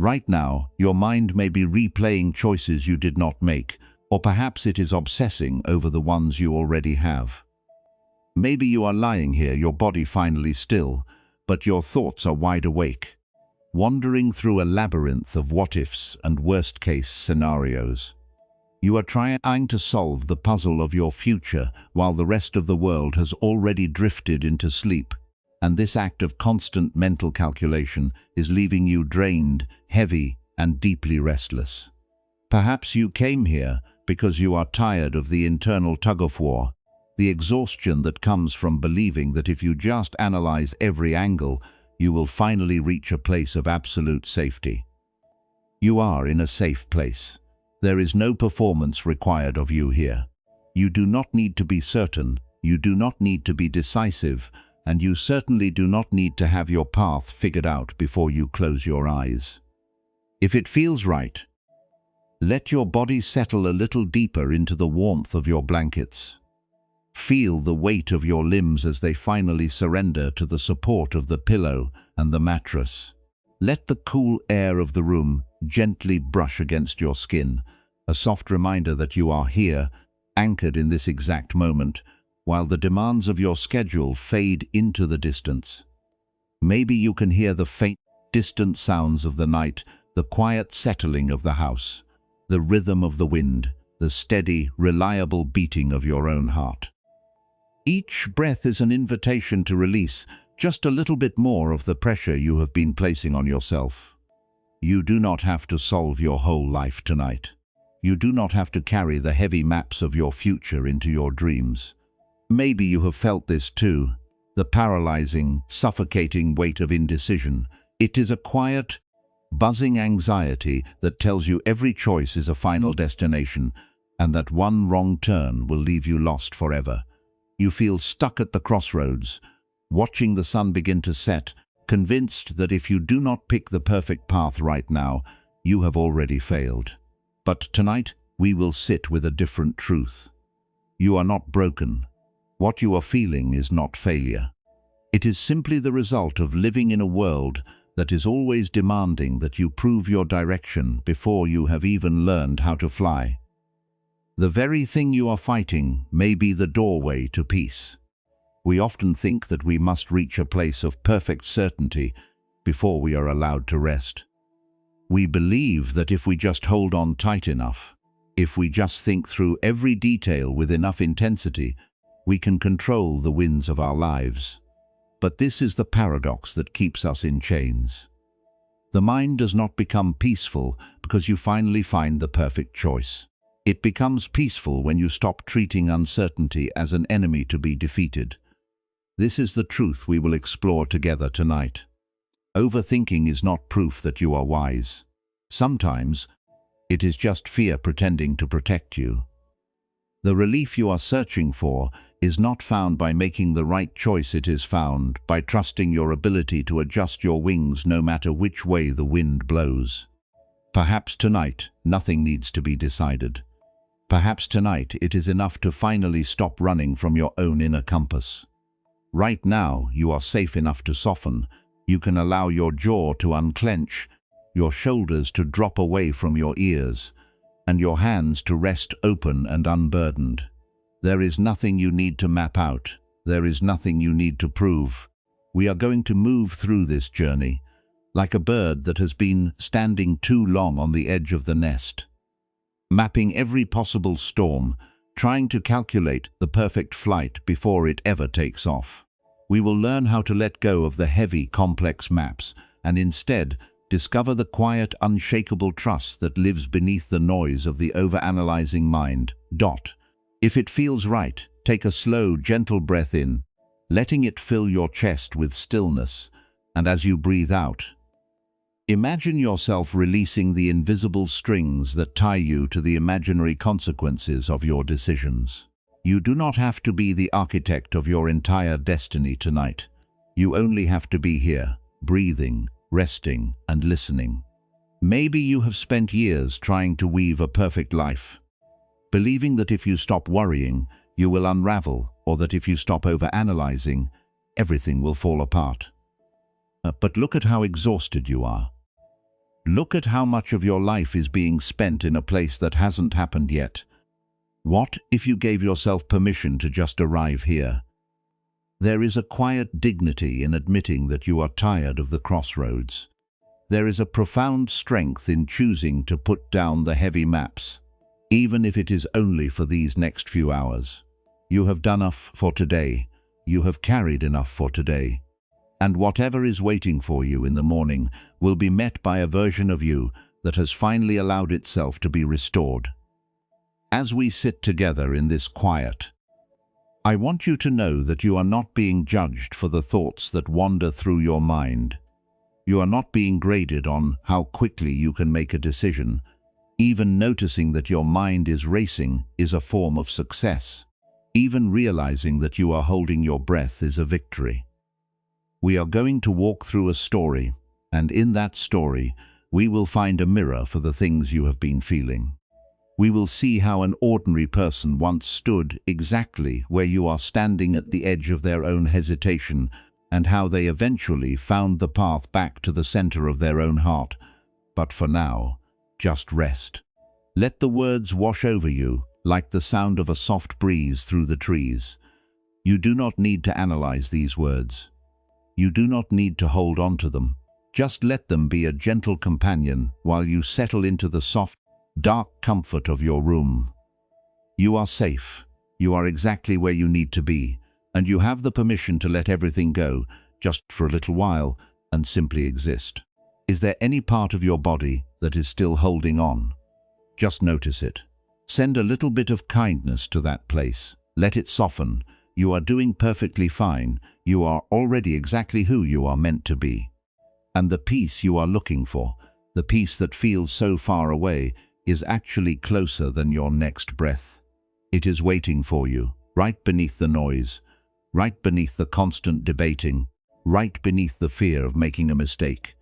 Right now, your mind may be replaying choices you did not make, or perhaps it is obsessing over the ones you already have. Maybe you are lying here, your body finally still, but your thoughts are wide awake, wandering through a labyrinth of what-ifs and worst-case scenarios. You are trying to solve the puzzle of your future while the rest of the world has already drifted into sleep, and this act of constant mental calculation is leaving you drained, heavy, and deeply restless. Perhaps you came here because you are tired of the internal tug-of-war, the exhaustion that comes from believing that if you just analyze every angle, you will finally reach a place of absolute safety. You are in a safe place. There is no performance required of you here. You do not need to be certain, you do not need to be decisive, and you certainly do not need to have your path figured out before you close your eyes. If it feels right, let your body settle a little deeper into the warmth of your blankets. Feel the weight of your limbs as they finally surrender to the support of the pillow and the mattress. Let the cool air of the room gently brush against your skin, a soft reminder that you are here, anchored in this exact moment, while the demands of your schedule fade into the distance. Maybe you can hear the faint, distant sounds of the night, the quiet settling of the house, the rhythm of the wind, the steady, reliable beating of your own heart. Each breath is an invitation to release just a little bit more of the pressure you have been placing on yourself. You do not have to solve your whole life tonight. You do not have to carry the heavy maps of your future into your dreams. Maybe you have felt this too, the paralyzing, suffocating weight of indecision. It is a quiet, buzzing anxiety that tells you every choice is a final destination and that one wrong turn will leave you lost forever. You feel stuck at the crossroads, watching the sun begin to set, convinced that if you do not pick the perfect path right now, you have already failed. But tonight, we will sit with a different truth. You are not broken. What you are feeling is not failure. It is simply the result of living in a world that is always demanding that you prove your direction before you have even learned how to fly. The very thing you are fighting may be the doorway to peace. We often think that we must reach a place of perfect certainty before we are allowed to rest. We believe that if we just hold on tight enough, if we just think through every detail with enough intensity, we can control the winds of our lives. But this is the paradox that keeps us in chains. The mind does not become peaceful because you finally find the perfect choice. It becomes peaceful when you stop treating uncertainty as an enemy to be defeated. This is the truth we will explore together tonight. Overthinking is not proof that you are wise. Sometimes, it is just fear pretending to protect you. The relief you are searching for is not found by making the right choice, it is found by trusting your ability to adjust your wings no matter which way the wind blows. Perhaps tonight, nothing needs to be decided. Perhaps tonight it is enough to finally stop running from your own inner compass. Right now, you are safe enough to soften. You can allow your jaw to unclench, your shoulders to drop away from your ears, and your hands to rest open and unburdened. There is nothing you need to map out. There is nothing you need to prove. We are going to move through this journey, like a bird that has been standing too long on the edge of the nest, mapping every possible storm, trying to calculate the perfect flight before it ever takes off. We will learn how to let go of the heavy, complex maps and instead discover the quiet, unshakable trust that lives beneath the noise of the overanalyzing mind. If it feels right, take a slow, gentle breath in, letting it fill your chest with stillness, and as you breathe out, imagine yourself releasing the invisible strings that tie you to the imaginary consequences of your decisions. You do not have to be the architect of your entire destiny tonight. You only have to be here, breathing, resting, and listening. Maybe you have spent years trying to weave a perfect life, believing that if you stop worrying, you will unravel, or that if you stop overanalyzing, everything will fall apart. But look at how exhausted you are. Look at how much of your life is being spent in a place that hasn't happened yet. What if you gave yourself permission to just arrive here? There is a quiet dignity in admitting that you are tired of the crossroads. There is a profound strength in choosing to put down the heavy maps, even if it is only for these next few hours. You have done enough for today. You have carried enough for today. And whatever is waiting for you in the morning will be met by a version of you that has finally allowed itself to be restored. As we sit together in this quiet, I want you to know that you are not being judged for the thoughts that wander through your mind. You are not being graded on how quickly you can make a decision. Even noticing that your mind is racing is a form of success. Even realizing that you are holding your breath is a victory. We are going to walk through a story, and in that story, we will find a mirror for the things you have been feeling. We will see how an ordinary person once stood exactly where you are standing at the edge of their own hesitation, and how they eventually found the path back to the center of their own heart. But for now, just rest. Let the words wash over you like the sound of a soft breeze through the trees. You do not need to analyze these words. You do not need to hold on to them. Just let them be a gentle companion while you settle into the soft, dark comfort of your room. You are safe. You are exactly where you need to be, and you have the permission to let everything go, just for a little while, and simply exist. Is there any part of your body that is still holding on? Just notice it. Send a little bit of kindness to that place. Let it soften. You are doing perfectly fine. You are already exactly who you are meant to be. And the peace you are looking for, the peace that feels so far away, is actually closer than your next breath. It is waiting for you, right beneath the noise, right beneath the constant debating, right beneath the fear of making a mistake.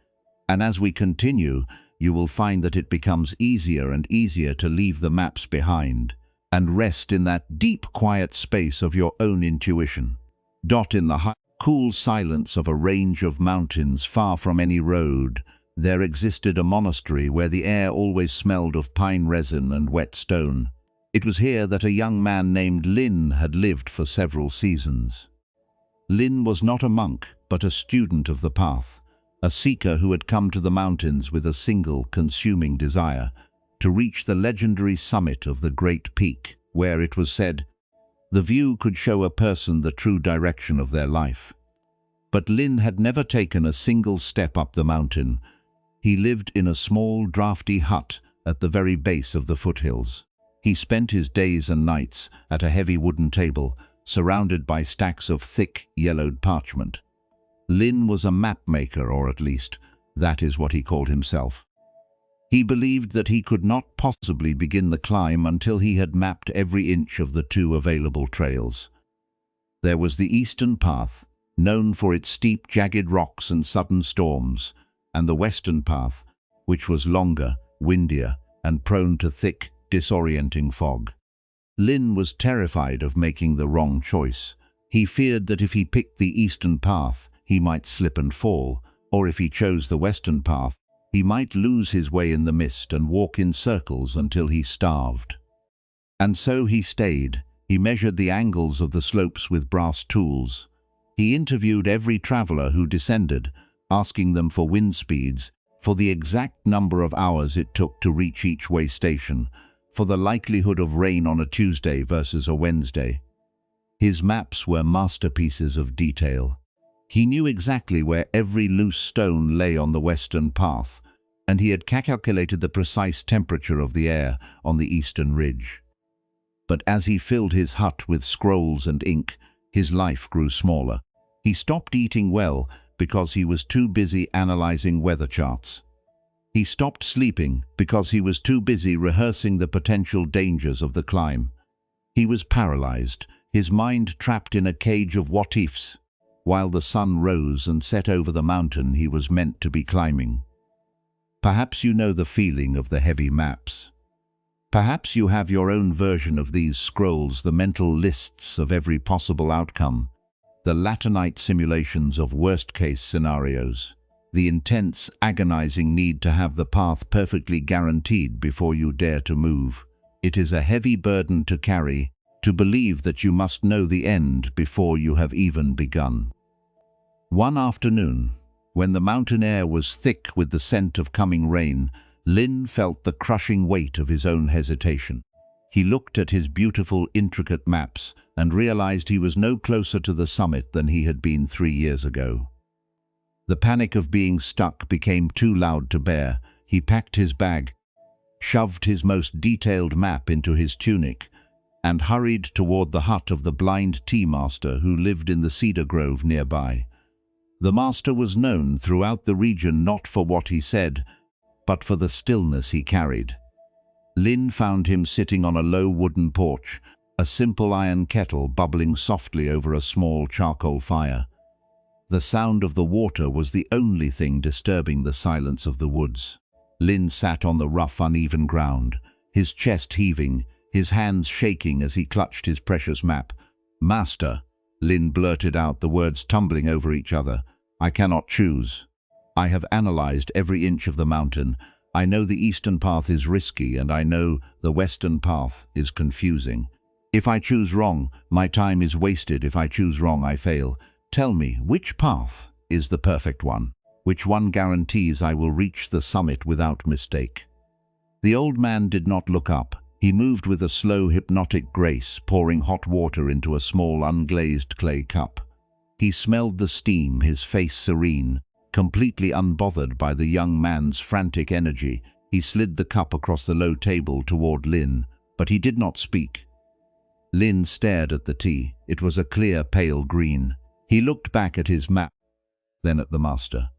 And as we continue, you will find that it becomes easier and easier to leave the maps behind and rest in that deep, quiet space of your own intuition. In the cool silence of a range of mountains far from any road, there existed a monastery where the air always smelled of pine resin and wet stone. It was here that a young man named Lin had lived for several seasons. Lin was not a monk, but a student of the path, a seeker who had come to the mountains with a single consuming desire, to reach the legendary summit of the Great Peak, where, it was said, the view could show a person the true direction of their life. But Lin had never taken a single step up the mountain. He lived in a small, drafty hut at the very base of the foothills. He spent his days and nights at a heavy wooden table, surrounded by stacks of thick, yellowed parchment. Lin was a map maker, or at least, that is what he called himself. He believed that he could not possibly begin the climb until he had mapped every inch of the 2 available trails. There was the eastern path, known for its steep, jagged rocks and sudden storms, and the western path, which was longer, windier, and prone to thick, disorienting fog. Lin was terrified of making the wrong choice. He feared that if he picked the eastern path, he might slip and fall, or if he chose the western path, he might lose his way in the mist and walk in circles until he starved. And so he stayed. He measured the angles of the slopes with brass tools. He interviewed every traveler who descended, asking them for wind speeds, for the exact number of hours it took to reach each way station, for the likelihood of rain on a Tuesday versus a Wednesday. His maps were masterpieces of detail. He knew exactly where every loose stone lay on the western path, and he had calculated the precise temperature of the air on the eastern ridge. But as he filled his hut with scrolls and ink, his life grew smaller. He stopped eating well because he was too busy analyzing weather charts. He stopped sleeping because he was too busy rehearsing the potential dangers of the climb. He was paralyzed, his mind trapped in a cage of what-ifs, while the sun rose and set over the mountain he was meant to be climbing. Perhaps you know the feeling of the heavy maps. Perhaps you have your own version of these scrolls, the mental lists of every possible outcome, the Latinite simulations of worst-case scenarios. the intense, agonizing need to have the path perfectly guaranteed before you dare to move. It is a heavy burden to carry, to believe that you must know the end before you have even begun. One afternoon, when the mountain air was thick with the scent of coming rain, Lin felt the crushing weight of his own hesitation. He looked at his beautiful, intricate maps and realized he was no closer to the summit than he had been 3 years ago. The panic of being stuck became too loud to bear. He packed his bag, shoved his most detailed map into his tunic, and hurried toward the hut of the blind tea master who lived in the cedar grove nearby. The master was known throughout the region not for what he said, but for the stillness he carried. Lin found him sitting on a low wooden porch, a simple iron kettle bubbling softly over a small charcoal fire. The sound of the water was the only thing disturbing the silence of the woods. Lin sat on the rough, uneven ground, his chest heaving, his hands shaking as he clutched his precious map. "Master," Lin blurted out, the words tumbling over each other, "I cannot choose. I have analyzed every inch of the mountain. I know the eastern path is risky, and I know the western path is confusing. If I choose wrong, my time is wasted. If I choose wrong, I fail. Tell me, which path is the perfect one? Which one guarantees I will reach the summit without mistake?" The old man did not look up. He moved with a slow, hypnotic grace, pouring hot water into a small, unglazed clay cup. He smelled the steam, his face serene, completely unbothered by the young man's frantic energy. He slid the cup across the low table toward Lin, but he did not speak. Lin stared at the tea. It was a clear, pale green. He looked back at his map, then at the master.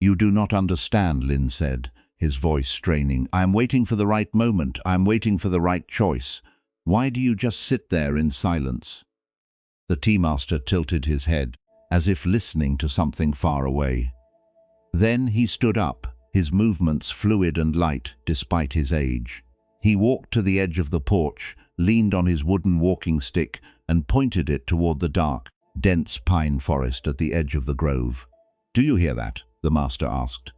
"You do not understand," Lin said, his voice straining. "I am waiting for the right moment. I am waiting for the right choice. Why do you just sit there in silence?" The tea master tilted his head, as if listening to something far away. Then he stood up, his movements fluid and light despite his age. He walked to the edge of the porch, leaned on his wooden walking stick, and pointed it toward the dark, dense pine forest at the edge of the grove. "Do you hear that?" the master asked.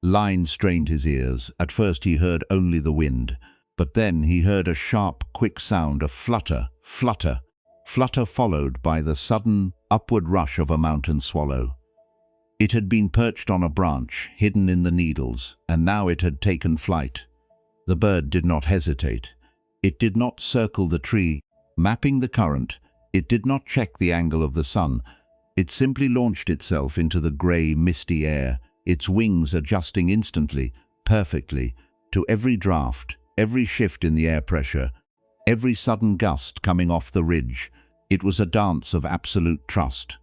Lin strained his ears. At first he heard only the wind, but then he heard a sharp, quick sound, a flutter, flutter, flutter followed by the sudden, upward rush of a mountain swallow. It had been perched on a branch, hidden in the needles, and now it had taken flight. The bird did not hesitate. It did not circle the tree, mapping the current. It did not check the angle of the sun. It simply launched itself into the grey, misty air, its wings adjusting instantly, perfectly, to every draft, every shift in the air pressure, every sudden gust coming off the ridge. It was a dance of absolute trust.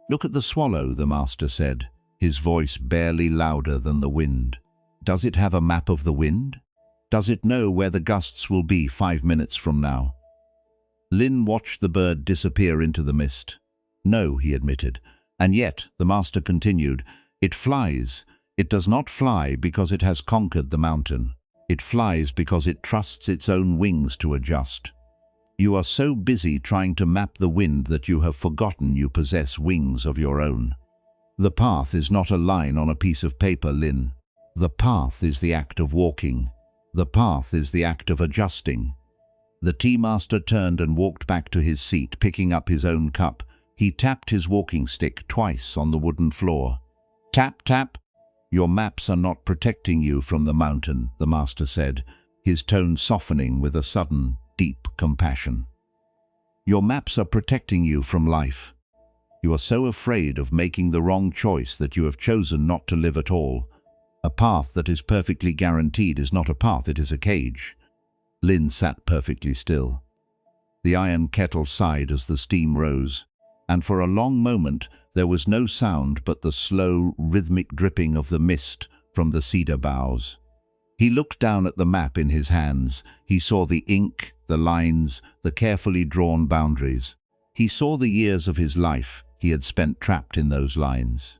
"Look at the swallow," the master said, his voice barely louder than the wind. "Does it have a map of the wind? Does it know where the gusts will be 5 minutes from now?" Lin watched the bird disappear into the mist. "No," he admitted. "And yet," the master continued, "it flies. It does not fly because it has conquered the mountain. It flies because it trusts its own wings to adjust. You are so busy trying to map the wind that you have forgotten you possess wings of your own. The path is not a line on a piece of paper, Lin. The path is the act of walking. The path is the act of adjusting." The tea master turned and walked back to his seat, picking up his own cup. He tapped his walking stick twice on the wooden floor. "Tap, tap." "Your maps are not protecting you from the mountain," the master said, his tone softening with a sudden, deep compassion. "Your maps are protecting you from life. You are so afraid of making the wrong choice that you have chosen not to live at all. A path that is perfectly guaranteed is not a path, it is a cage." Lin sat perfectly still. The iron kettle sighed as the steam rose, and for a long moment there was no sound but the slow, rhythmic dripping of the mist from the cedar boughs. He looked down at the map in his hands. He saw the ink, the lines, the carefully drawn boundaries. He saw the years of his life he had spent trapped in those lines.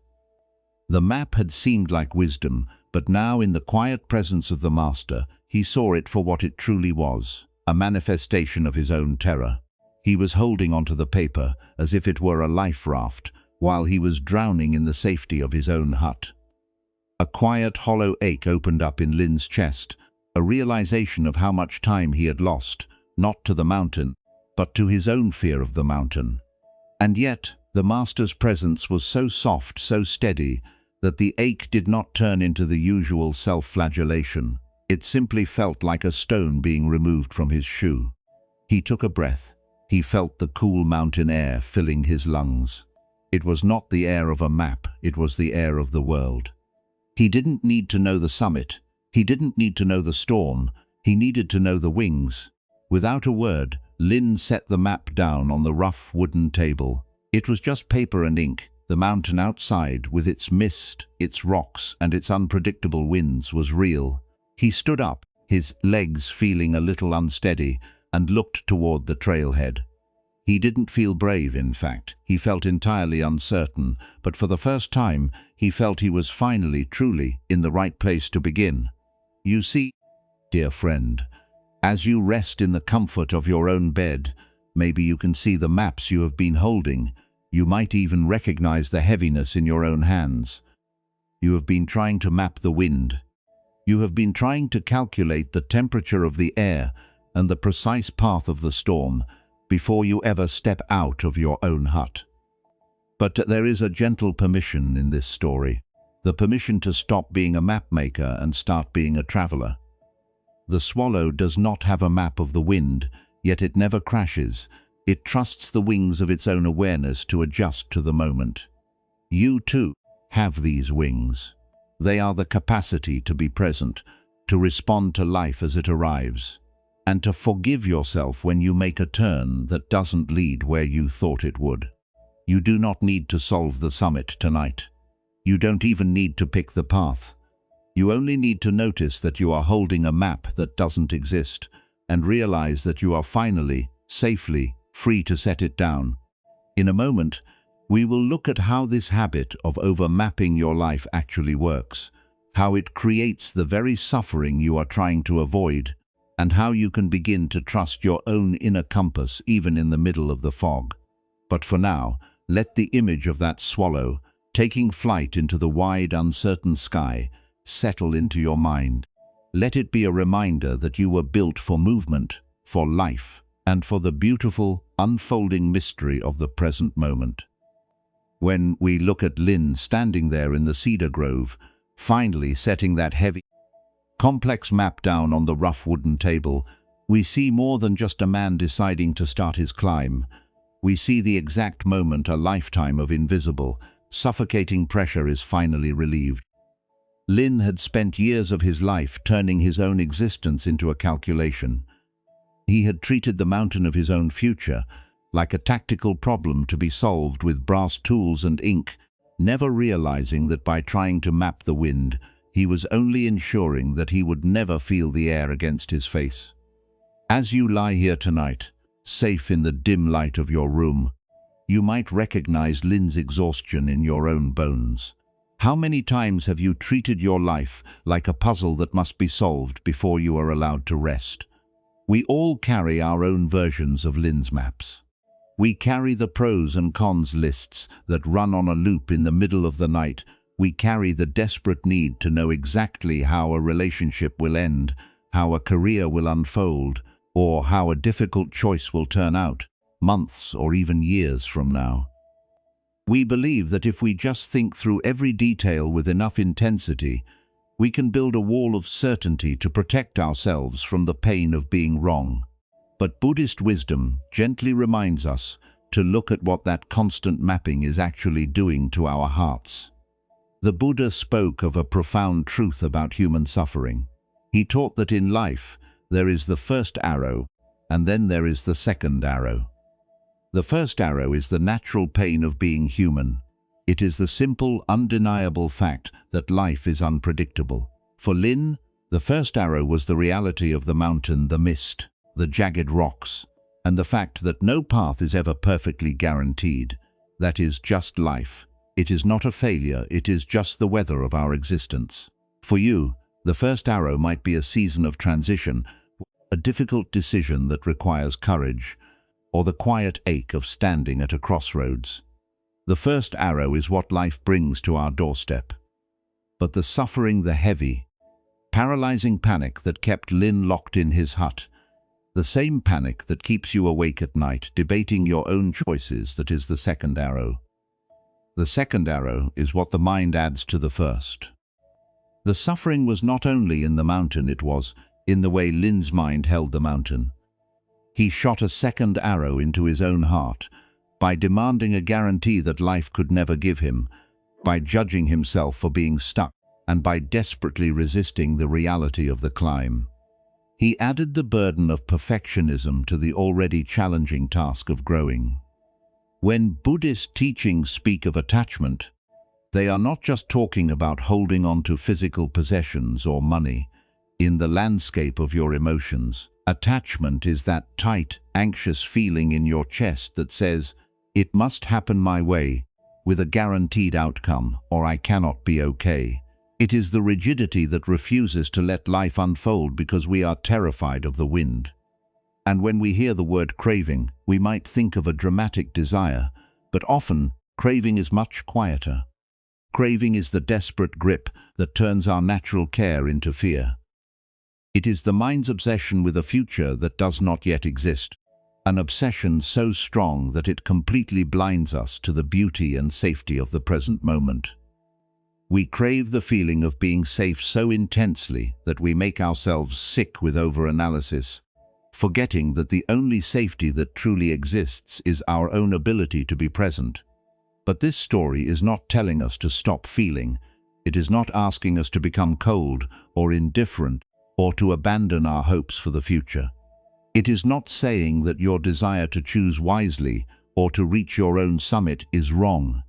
The map had seemed like wisdom, but now in the quiet presence of the master, he saw it for what it truly was, a manifestation of his own terror. He was holding onto the paper as if it were a life raft, while he was drowning in the safety of his own hut. A quiet, hollow ache opened up in Lin's chest, a realization of how much time he had lost, not to the mountain, but to his own fear of the mountain. And yet, the master's presence was so soft, so steady, that the ache did not turn into the usual self-flagellation. It simply felt like a stone being removed from his shoe. He took a breath. He felt the cool mountain air filling his lungs. It was not the air of a map, it was the air of the world. He didn't need to know the summit. He didn't need to know the storm. He needed to know the wings. Without a word, Lin set the map down on the rough wooden table. It was just paper and ink. The mountain outside, with its mist, its rocks, and its unpredictable winds, was real. He stood up, his legs feeling a little unsteady, and looked toward the trailhead. He didn't feel brave, in fact. He felt entirely uncertain, but for the first time, he felt he was finally, truly, in the right place to begin. You see, dear friend, as you rest in the comfort of your own bed, maybe you can see the maps you have been holding. You might even recognize the heaviness in your own hands. You have been trying to map the wind. You have been trying to calculate the temperature of the air and the precise path of the storm before you ever step out of your own hut. But there is a gentle permission in this story, the permission to stop being a map maker and start being a traveler. The swallow does not have a map of the wind, yet it never crashes. It trusts the wings of its own awareness to adjust to the moment. You too have these wings. They are the capacity to be present, to respond to life as it arrives, and to forgive yourself when you make a turn that doesn't lead where you thought it would. You do not need to solve the summit tonight. You don't even need to pick the path. You only need to notice that you are holding a map that doesn't exist, and realize that you are finally, safely, free to set it down. In a moment, we will look at how this habit of over-mapping your life actually works, how it creates the very suffering you are trying to avoid, and how you can begin to trust your own inner compass even in the middle of the fog. But for now, let the image of that swallow, taking flight into the wide, uncertain sky, settle into your mind. Let it be a reminder that you were built for movement, for life, and for the beautiful, unfolding mystery of the present moment. When we look at Lin standing there in the cedar grove, finally setting that heavy, complex map down on the rough wooden table, we see more than just a man deciding to start his climb. We see the exact moment a lifetime of invisible, suffocating pressure is finally relieved. Lin had spent years of his life turning his own existence into a calculation. He had treated the mountain of his own future like a tactical problem to be solved with brass tools and ink, never realizing that by trying to map the wind, he was only ensuring that he would never feel the air against his face. As you lie here tonight, safe in the dim light of your room, you might recognize Lin's exhaustion in your own bones. How many times have you treated your life like a puzzle that must be solved before you are allowed to rest? We all carry our own versions of Lin's maps. We carry the pros and cons lists that run on a loop in the middle of the night. We carry the desperate need to know exactly how a relationship will end, how a career will unfold, or how a difficult choice will turn out, months or even years from now. We believe that if we just think through every detail with enough intensity, we can build a wall of certainty to protect ourselves from the pain of being wrong. But Buddhist wisdom gently reminds us to look at what that constant mapping is actually doing to our hearts. The Buddha spoke of a profound truth about human suffering. He taught that in life, there is the first arrow, and then there is the second arrow. The first arrow is the natural pain of being human. It is the simple, undeniable fact that life is unpredictable. For Lin, the first arrow was the reality of the mountain, the mist, the jagged rocks, and the fact that no path is ever perfectly guaranteed. That is just life. It is not a failure, it is just the weather of our existence. For you, the first arrow might be a season of transition, a difficult decision that requires courage, or the quiet ache of standing at a crossroads. The first arrow is what life brings to our doorstep. but the suffering, the heavy, paralyzing panic that kept Lin locked in his hut. The same panic that keeps you awake at night, debating your own choices, that is the second arrow. The second arrow is what the mind adds to the first. The suffering was not only in the mountain, it was in the way Lin's mind held the mountain. He shot a second arrow into his own heart, by demanding a guarantee that life could never give him, by judging himself for being stuck, and by desperately resisting the reality of the climb. He added the burden of perfectionism to the already challenging task of growing. When Buddhist teachings speak of attachment, they are not just talking about holding on to physical possessions or money. In the landscape of your emotions, attachment is that tight, anxious feeling in your chest that says, "It must happen my way, with a guaranteed outcome, or I cannot be okay." It is the rigidity that refuses to let life unfold because we are terrified of the wind. And when we hear the word craving, we might think of a dramatic desire, but often, craving is much quieter. Craving is the desperate grip that turns our natural care into fear. It is the mind's obsession with a future that does not yet exist, an obsession so strong that it completely blinds us to the beauty and safety of the present moment. We crave the feeling of being safe so intensely that we make ourselves sick with overanalysis, forgetting that the only safety that truly exists is our own ability to be present. But this story is not telling us to stop feeling. It is not asking us to become cold or indifferent or to abandon our hopes for the future. It is not saying that your desire to choose wisely or to reach your own summit is wrong.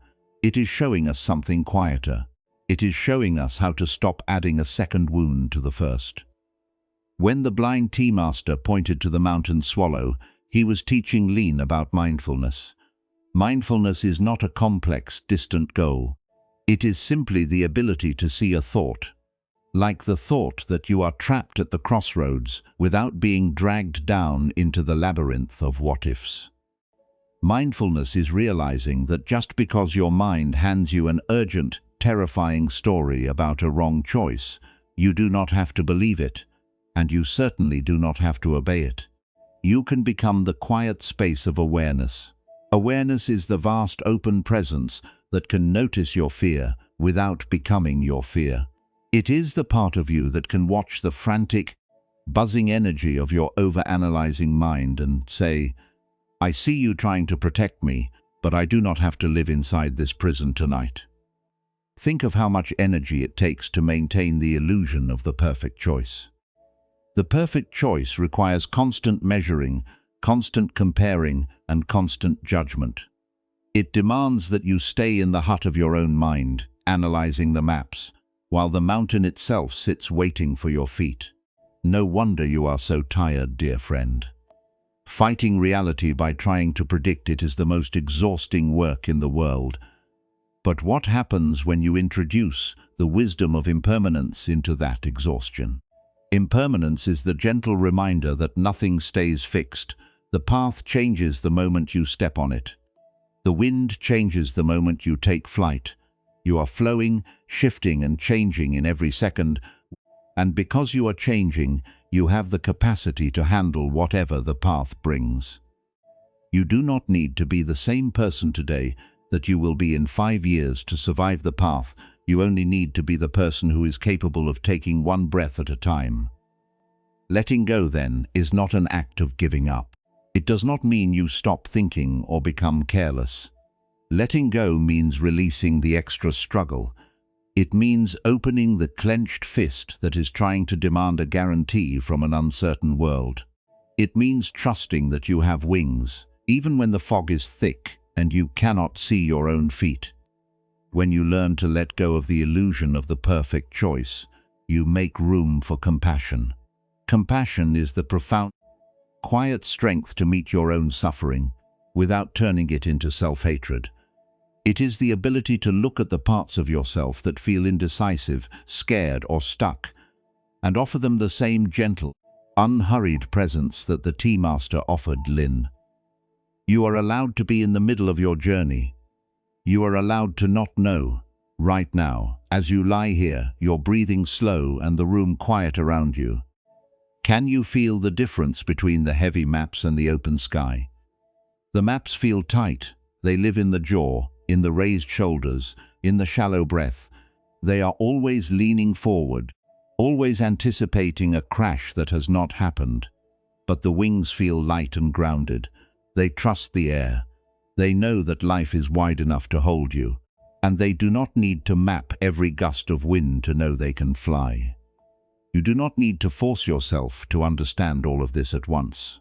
It is showing us something quieter. It is showing us how to stop adding a second wound to the first. When the blind tea master pointed to the mountain swallow, he was teaching Lin about mindfulness. Mindfulness is not a complex, distant goal. It is simply the ability to see a thought, like the thought that you are trapped at the crossroads without being dragged down into the labyrinth of what-ifs. Mindfulness is realizing that just because your mind hands you an urgent, terrifying story about a wrong choice, you do not have to believe it, and you certainly do not have to obey it. You can become the quiet space of awareness. Awareness is the vast open presence that can notice your fear without becoming your fear. It is the part of you that can watch the frantic, buzzing energy of your overanalyzing mind and say, "I see you trying to protect me, but I do not have to live inside this prison tonight." Think of how much energy it takes to maintain the illusion of the perfect choice. The perfect choice requires constant measuring, constant comparing, and constant judgment. It demands that you stay in the hut of your own mind, analyzing the maps, while the mountain itself sits waiting for your feet. No wonder you are so tired, dear friend. Fighting reality by trying to predict it is the most exhausting work in the world. But what happens when you introduce the wisdom of impermanence into that exhaustion? Impermanence is the gentle reminder that nothing stays fixed. The path changes the moment you step on it. The wind changes the moment you take flight. You are flowing, shifting, and changing in every second, and because you are changing, you have the capacity to handle whatever the path brings. You do not need to be the same person today that you will be in 5 years to survive the path. You only need to be the person who is capable of taking one breath at a time. Letting go, then, is not an act of giving up. It does not mean you stop thinking or become careless. Letting go means releasing the extra struggle. It means opening the clenched fist that is trying to demand a guarantee from an uncertain world. It means trusting that you have wings, even when the fog is thick and you cannot see your own feet. When you learn to let go of the illusion of the perfect choice, you make room for compassion. Compassion is the profound, quiet strength to meet your own suffering without turning it into self-hatred. It is the ability to look at the parts of yourself that feel indecisive, scared, or stuck, and offer them the same gentle, unhurried presence that the tea master offered Lin. You are allowed to be in the middle of your journey. You are allowed to not know. Right now, as you lie here, your breathing slow and the room quiet around you. Can you feel the difference between the heavy maps and the open sky? The maps feel tight. They live in the jaw, in the raised shoulders, in the shallow breath. They are always leaning forward, always anticipating a crash that has not happened. But the wings feel light and grounded. They trust the air. They know that life is wide enough to hold you, and they do not need to map every gust of wind to know they can fly. You do not need to force yourself to understand all of this at once.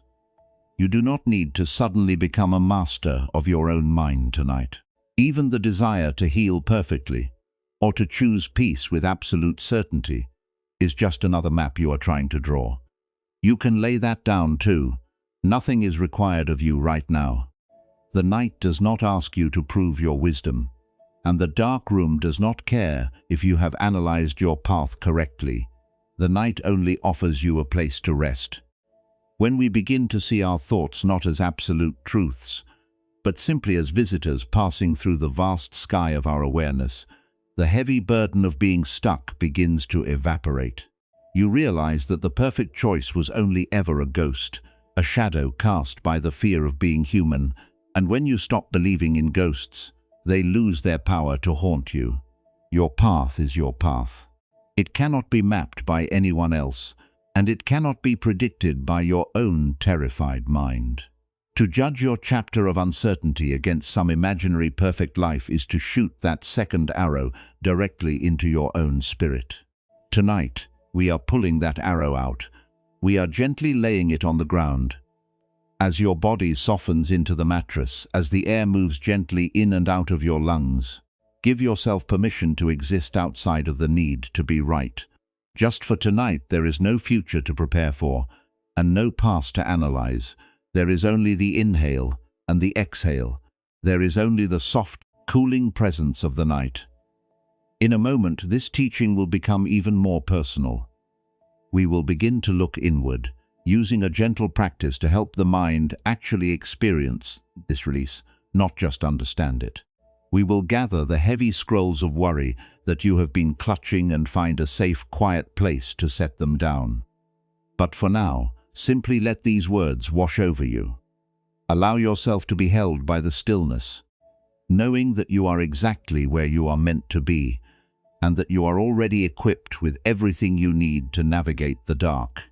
You do not need to suddenly become a master of your own mind tonight. Even the desire to heal perfectly, or to choose peace with absolute certainty, is just another map you are trying to draw. You can lay that down too. Nothing is required of you right now. The night does not ask you to prove your wisdom, and the dark room does not care if you have analyzed your path correctly. The night only offers you a place to rest. When we begin to see our thoughts not as absolute truths, but simply as visitors passing through the vast sky of our awareness, the heavy burden of being stuck begins to evaporate. You realize that the perfect choice was only ever a ghost, a shadow cast by the fear of being human, and when you stop believing in ghosts, they lose their power to haunt you. Your path is your path. It cannot be mapped by anyone else, and it cannot be predicted by your own terrified mind. To judge your chapter of uncertainty against some imaginary perfect life is to shoot that second arrow directly into your own spirit. Tonight, we are pulling that arrow out. We are gently laying it on the ground. As your body softens into the mattress, as the air moves gently in and out of your lungs, give yourself permission to exist outside of the need to be right. Just for tonight, there is no future to prepare for, and no past to analyze. There is only the inhale and the exhale. There is only the soft, cooling presence of the night. In a moment, this teaching will become even more personal. We will begin to look inward, using a gentle practice to help the mind actually experience this release, not just understand it. We will gather the heavy scrolls of worry that you have been clutching and find a safe, quiet place to set them down. But for now, simply let these words wash over you. Allow yourself to be held by the stillness, knowing that you are exactly where you are meant to be, and that you are already equipped with everything you need to navigate the dark.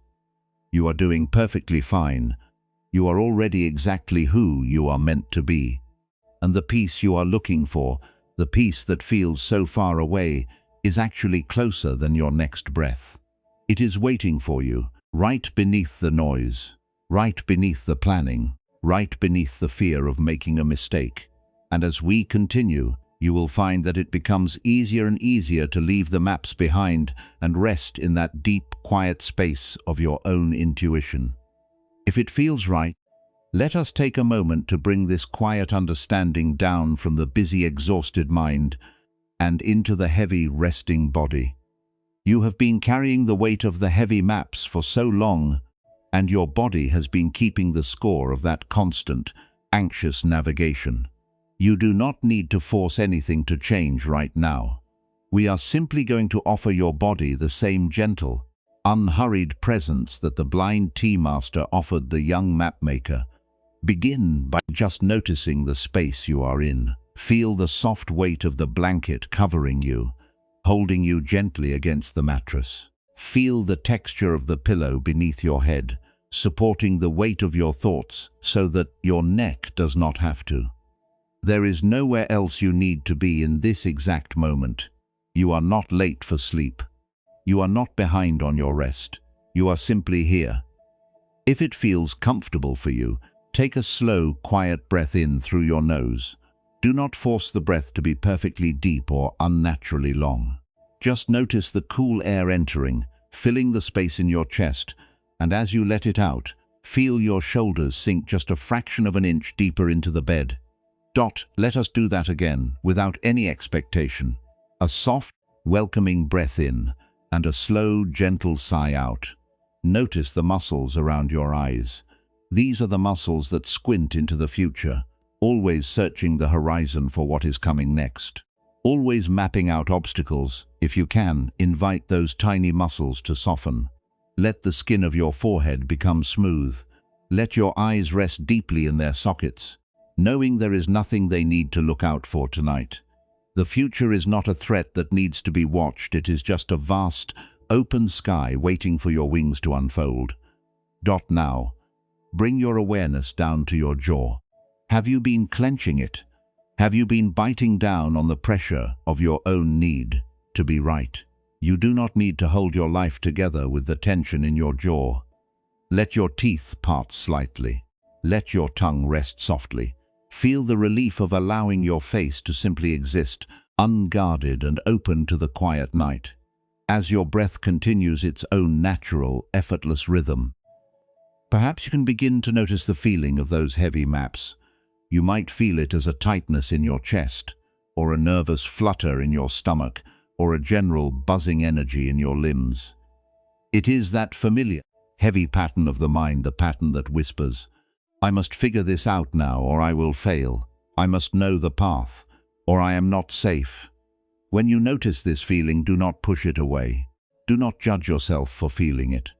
You are doing perfectly fine. You are already exactly who you are meant to be. And the peace you are looking for, the peace that feels so far away, is actually closer than your next breath. It is waiting for you, right beneath the noise, right beneath the planning, right beneath the fear of making a mistake. And as we continue, you will find that it becomes easier and easier to leave the maps behind and rest in that deep, quiet space of your own intuition. If it feels right, let us take a moment to bring this quiet understanding down from the busy, exhausted mind and into the heavy, resting body. You have been carrying the weight of the heavy maps for so long, and your body has been keeping the score of that constant, anxious navigation. You do not need to force anything to change right now. We are simply going to offer your body the same gentle, unhurried presence that the blind tea master offered the young mapmaker. Begin by just noticing the space you are in. Feel the soft weight of the blanket covering you, holding you gently against the mattress. Feel the texture of the pillow beneath your head, supporting the weight of your thoughts so that your neck does not have to. There is nowhere else you need to be in this exact moment. You are not late for sleep. You are not behind on your rest. You are simply here. If it feels comfortable for you, take a slow, quiet breath in through your nose. Do not force the breath to be perfectly deep or unnaturally long. Just notice the cool air entering, filling the space in your chest, and as you let it out, feel your shoulders sink just a fraction of an inch deeper into the bed. Let us do that again, without any expectation. A soft, welcoming breath in, and a slow, gentle sigh out. Notice the muscles around your eyes. These are the muscles that squint into the future, always searching the horizon for what is coming next. Always mapping out obstacles. If you can, invite those tiny muscles to soften. Let the skin of your forehead become smooth. Let your eyes rest deeply in their sockets, knowing there is nothing they need to look out for tonight. The future is not a threat that needs to be watched. It is just a vast, open sky waiting for your wings to unfold. Now, bring your awareness down to your jaw. Have you been clenching it? Have you been biting down on the pressure of your own need to be right? You do not need to hold your life together with the tension in your jaw. Let your teeth part slightly. Let your tongue rest softly. Feel the relief of allowing your face to simply exist, unguarded and open to the quiet night, as your breath continues its own natural, effortless rhythm. Perhaps you can begin to notice the feeling of those heavy maps. You might feel it as a tightness in your chest, or a nervous flutter in your stomach, or a general buzzing energy in your limbs. It is that familiar, heavy pattern of the mind, the pattern that whispers, "I must figure this out now, or I will fail. I must know the path, or I am not safe." When you notice this feeling, do not push it away. Do not judge yourself for feeling it.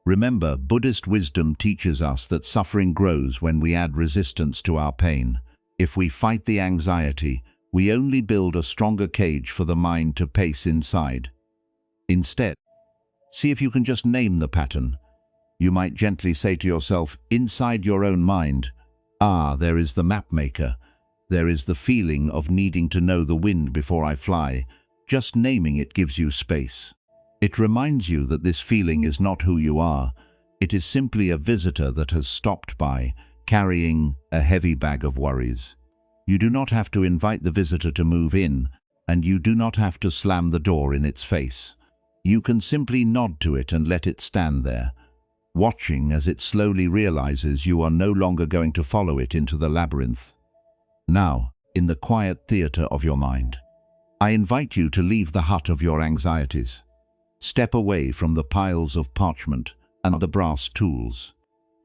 Remember, Buddhist wisdom teaches us that suffering grows when we add resistance to our pain. If we fight the anxiety, we only build a stronger cage for the mind to pace inside. Instead, see if you can just name the pattern. You might gently say to yourself, inside your own mind, there is the map maker. There is the feeling of needing to know the wind before I fly." Just naming it gives you space. It reminds you that this feeling is not who you are. It is simply a visitor that has stopped by, carrying a heavy bag of worries. You do not have to invite the visitor to move in, and you do not have to slam the door in its face. You can simply nod to it and let it stand there, watching as it slowly realizes you are no longer going to follow it into the labyrinth. Now, in the quiet theater of your mind, I invite you to leave the hut of your anxieties. Step away from the piles of parchment and the brass tools.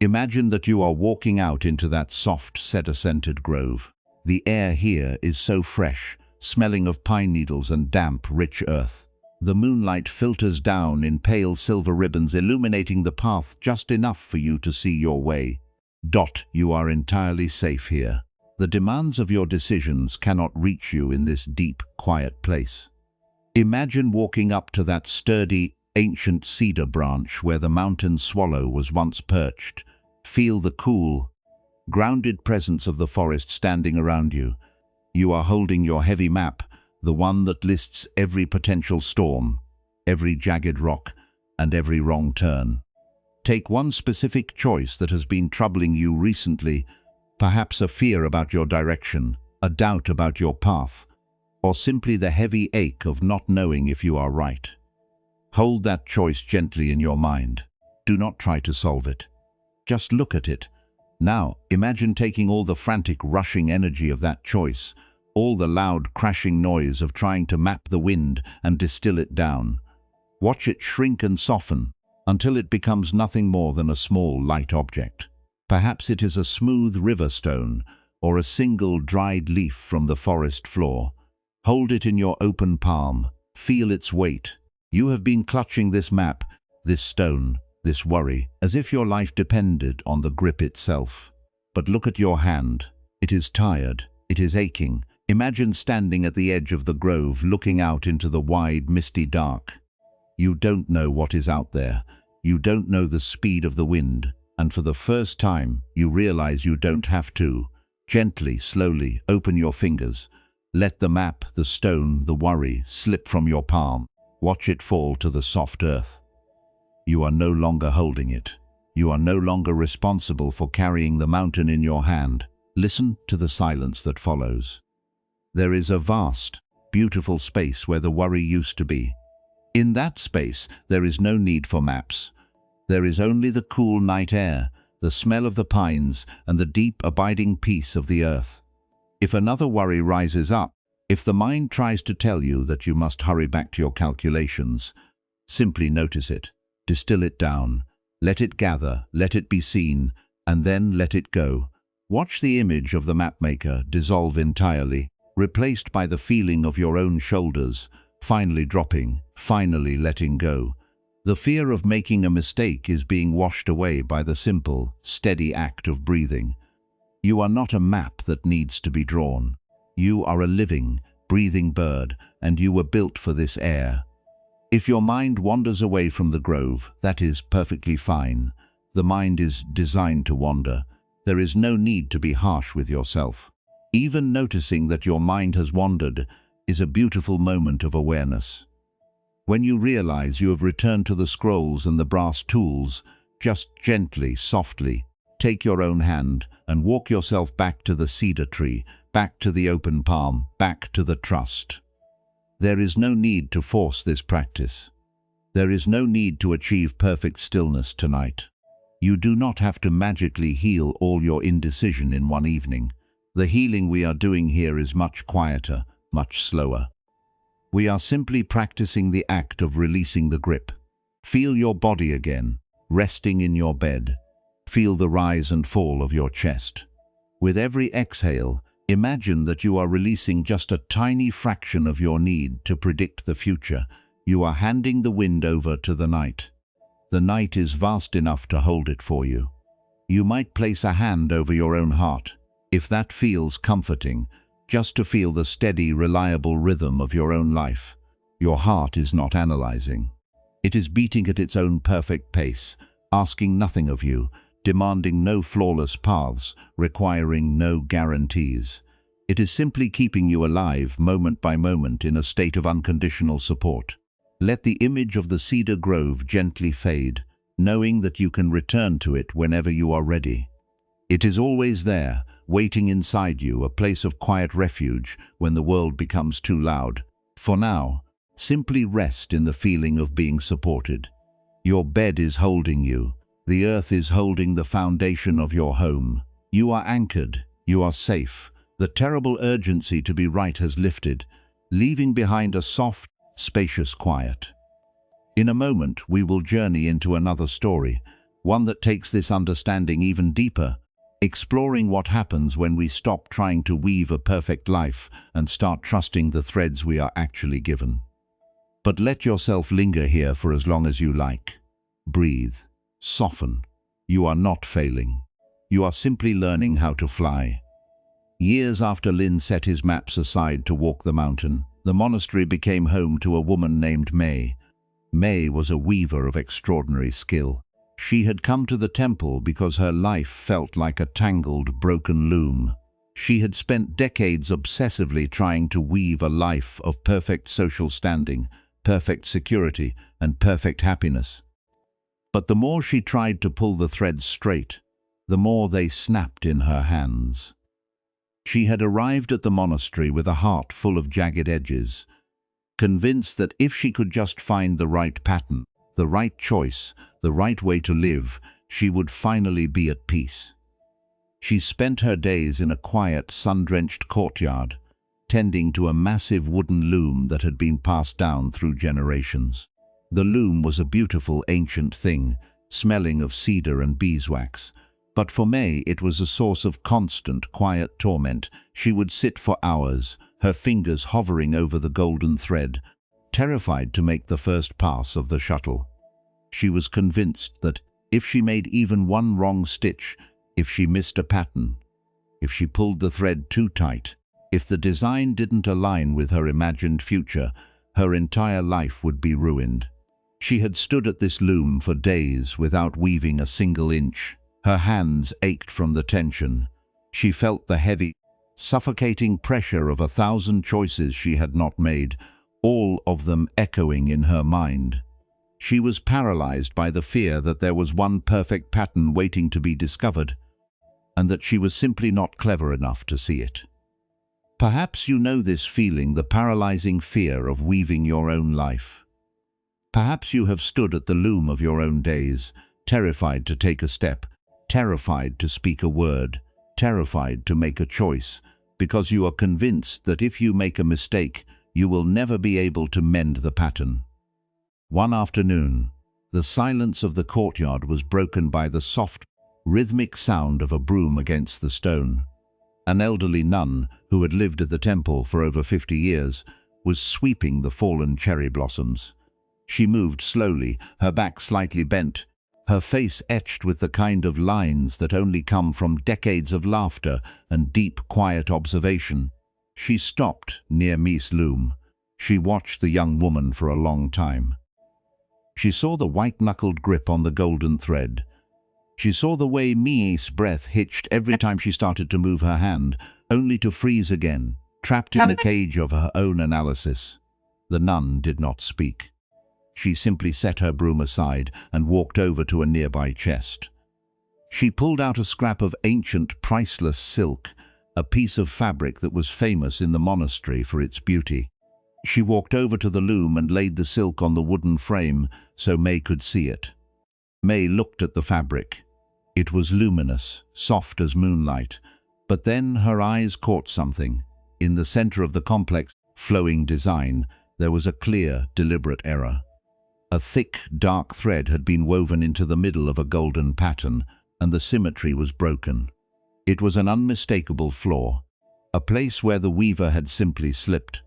Imagine that you are walking out into that soft, cedar-scented grove. The air here is so fresh, smelling of pine needles and damp, rich earth. The moonlight filters down in pale silver ribbons, illuminating the path just enough for you to see your way. You are entirely safe here. The demands of your decisions cannot reach you in this deep, quiet place. Imagine walking up to that sturdy, ancient cedar branch where the mountain swallow was once perched. Feel the cool, grounded presence of the forest standing around you. You are holding your heavy map, the one that lists every potential storm, every jagged rock, and every wrong turn. Take one specific choice that has been troubling you recently, perhaps a fear about your direction, a doubt about your path, or simply the heavy ache of not knowing if you are right. Hold that choice gently in your mind. Do not try to solve it. Just look at it. Now, imagine taking all the frantic, rushing energy of that choice, all the loud, crashing noise of trying to map the wind and distill it down. Watch it shrink and soften until it becomes nothing more than a small, light object. Perhaps it is a smooth river stone or a single dried leaf from the forest floor. Hold it in your open palm. Feel its weight. You have been clutching this map, this stone, this worry, as if your life depended on the grip itself. But look at your hand. It is tired. It is aching. Imagine standing at the edge of the grove, looking out into the wide, misty dark. You don't know what is out there. You don't know the speed of the wind. And for the first time, you realize you don't have to. Gently, slowly, open your fingers. Let the map, the stone, the worry slip from your palm. Watch it fall to the soft earth. You are no longer holding it. You are no longer responsible for carrying the mountain in your hand. Listen to the silence that follows. There is a vast, beautiful space where the worry used to be. In that space, there is no need for maps. There is only the cool night air, the smell of the pines, and the deep, abiding peace of the earth. If another worry rises up, if the mind tries to tell you that you must hurry back to your calculations, simply notice it, distill it down, let it gather, let it be seen, and then let it go. Watch the image of the mapmaker dissolve entirely. replaced by the feeling of your own shoulders, finally dropping, finally letting go. The fear of making a mistake is being washed away by the simple, steady act of breathing. You are not a map that needs to be drawn. You are a living, breathing bird, and you were built for this air. If your mind wanders away from the grove, that is perfectly fine. The mind is designed to wander. There is no need to be harsh with yourself. Even noticing that your mind has wandered is a beautiful moment of awareness. When you realize you have returned to the scrolls and the brass tools, just gently, softly, take your own hand and walk yourself back to the cedar tree, back to the open palm, back to the trust. There is no need to force this practice. There is no need to achieve perfect stillness tonight. You do not have to magically heal all your indecision in one evening. The healing we are doing here is much quieter, much slower. We are simply practicing the act of releasing the grip. Feel your body again, resting in your bed. Feel the rise and fall of your chest. With every exhale, imagine that you are releasing just a tiny fraction of your need to predict the future. You are handing the wind over to the night. The night is vast enough to hold it for you. You might place a hand over your own heart, if that feels comforting, just to feel the steady, reliable rhythm of your own life. Your heart is not analyzing. It is beating at its own perfect pace, asking nothing of you, demanding no flawless paths, requiring no guarantees. It is simply keeping you alive moment by moment in a state of unconditional support. Let the image of the cedar grove gently fade, knowing that you can return to it whenever you are ready. It is always there, waiting inside you, a place of quiet refuge when the world becomes too loud. For now, simply rest in the feeling of being supported. Your bed is holding you. The earth is holding the foundation of your home. You are anchored. You are safe. The terrible urgency to be right has lifted, leaving behind a soft, spacious quiet. In a moment, we will journey into another story, one that takes this understanding even deeper, exploring what happens when we stop trying to weave a perfect life and start trusting the threads we are actually given. But let yourself linger here for as long as you like. Breathe. Soften. You are not failing. You are simply learning how to fly. Years after Lin set his maps aside to walk the mountain, the monastery became home to a woman named May. May was a weaver of extraordinary skill. She had come to the temple because her life felt like a tangled, broken loom. She had spent decades obsessively trying to weave a life of perfect social standing, perfect security, and perfect happiness. But the more she tried to pull the threads straight, the more they snapped in her hands. She had arrived at the monastery with a heart full of jagged edges, convinced that if she could just find the right pattern, the right choice, the right way to live, she would finally be at peace. She spent her days in a quiet, sun-drenched courtyard, tending to a massive wooden loom that had been passed down through generations. The loom was a beautiful, ancient thing, smelling of cedar and beeswax. But for May, it was a source of constant, quiet torment. She would sit for hours, her fingers hovering over the golden thread, terrified to make the first pass of the shuttle. She was convinced that if she made even one wrong stitch, if she missed a pattern, if she pulled the thread too tight, if the design didn't align with her imagined future, her entire life would be ruined. She had stood at this loom for days without weaving a single inch. Her hands ached from the tension. She felt the heavy, suffocating pressure of 1,000 choices she had not made, all of them echoing in her mind. She was paralyzed by the fear that there was one perfect pattern waiting to be discovered, and that she was simply not clever enough to see it. Perhaps you know this feeling, the paralyzing fear of weaving your own life. Perhaps you have stood at the loom of your own days, terrified to take a step, terrified to speak a word, terrified to make a choice, because you are convinced that if you make a mistake, you will never be able to mend the pattern. One afternoon, the silence of the courtyard was broken by the soft, rhythmic sound of a broom against the stone. An elderly nun, who had lived at the temple for over 50 years, was sweeping the fallen cherry blossoms. She moved slowly, her back slightly bent, her face etched with the kind of lines that only come from decades of laughter and deep, quiet observation. She stopped near Miss Loom. She watched the young woman for a long time. She saw the white-knuckled grip on the golden thread. She saw the way Mia's breath hitched every time she started to move her hand, only to freeze again, trapped in the cage of her own analysis. The nun did not speak. She simply set her broom aside and walked over to a nearby chest. She pulled out a scrap of ancient, priceless silk, a piece of fabric that was famous in the monastery for its beauty. She walked over to the loom and laid the silk on the wooden frame so May could see it. May looked at the fabric. It was luminous, soft as moonlight, but then her eyes caught something. In the center of the complex, flowing design, there was a clear, deliberate error. A thick, dark thread had been woven into the middle of a golden pattern, and the symmetry was broken. It was an unmistakable flaw, a place where the weaver had simply slipped.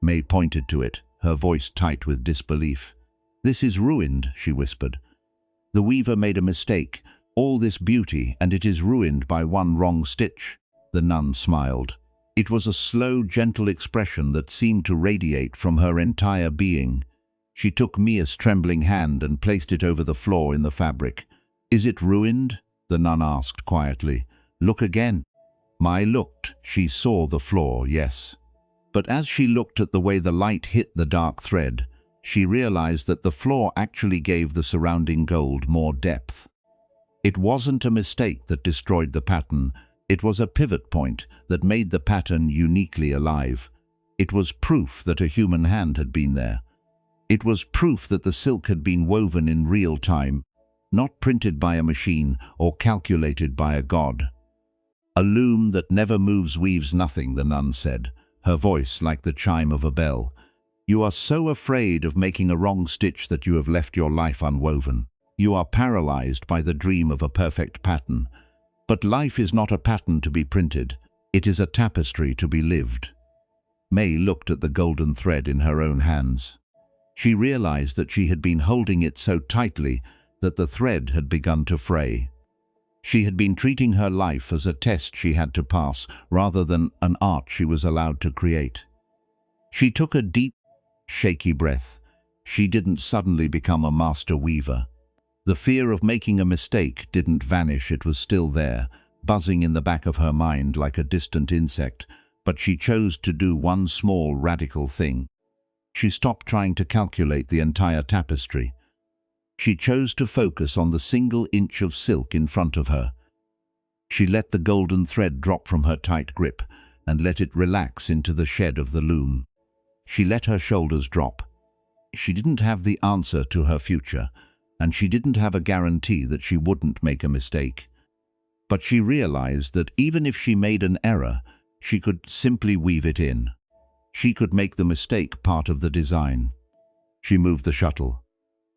May pointed to it, her voice tight with disbelief. "This is ruined," she whispered. "The weaver made a mistake. All this beauty, and it is ruined by one wrong stitch." The nun smiled. It was a slow, gentle expression that seemed to radiate from her entire being. She took Mia's trembling hand and placed it over the flaw in the fabric. "Is it ruined?" the nun asked quietly. "Look again." Mai looked. She saw the flaw, yes. But as she looked at the way the light hit the dark thread, she realized that the flaw actually gave the surrounding gold more depth. It wasn't a mistake that destroyed the pattern. It was a pivot point that made the pattern uniquely alive. It was proof that a human hand had been there. It was proof that the silk had been woven in real time, not printed by a machine or calculated by a god. "A loom that never moves weaves nothing," the nun said, her voice like the chime of a bell. "You are so afraid of making a wrong stitch that you have left your life unwoven. You are paralyzed by the dream of a perfect pattern. But life is not a pattern to be printed. It is a tapestry to be lived." May looked at the golden thread in her own hands. She realized that she had been holding it so tightly that the thread had begun to fray. She had been treating her life as a test she had to pass, rather than an art she was allowed to create. She took a deep, shaky breath. She didn't suddenly become a master weaver. The fear of making a mistake didn't vanish. It was still there, buzzing in the back of her mind like a distant insect, but she chose to do one small, radical thing. She stopped trying to calculate the entire tapestry. She chose to focus on the single inch of silk in front of her. She let the golden thread drop from her tight grip and let it relax into the shed of the loom. She let her shoulders drop. She didn't have the answer to her future, and she didn't have a guarantee that she wouldn't make a mistake. But she realized that even if she made an error, she could simply weave it in. She could make the mistake part of the design. She moved the shuttle.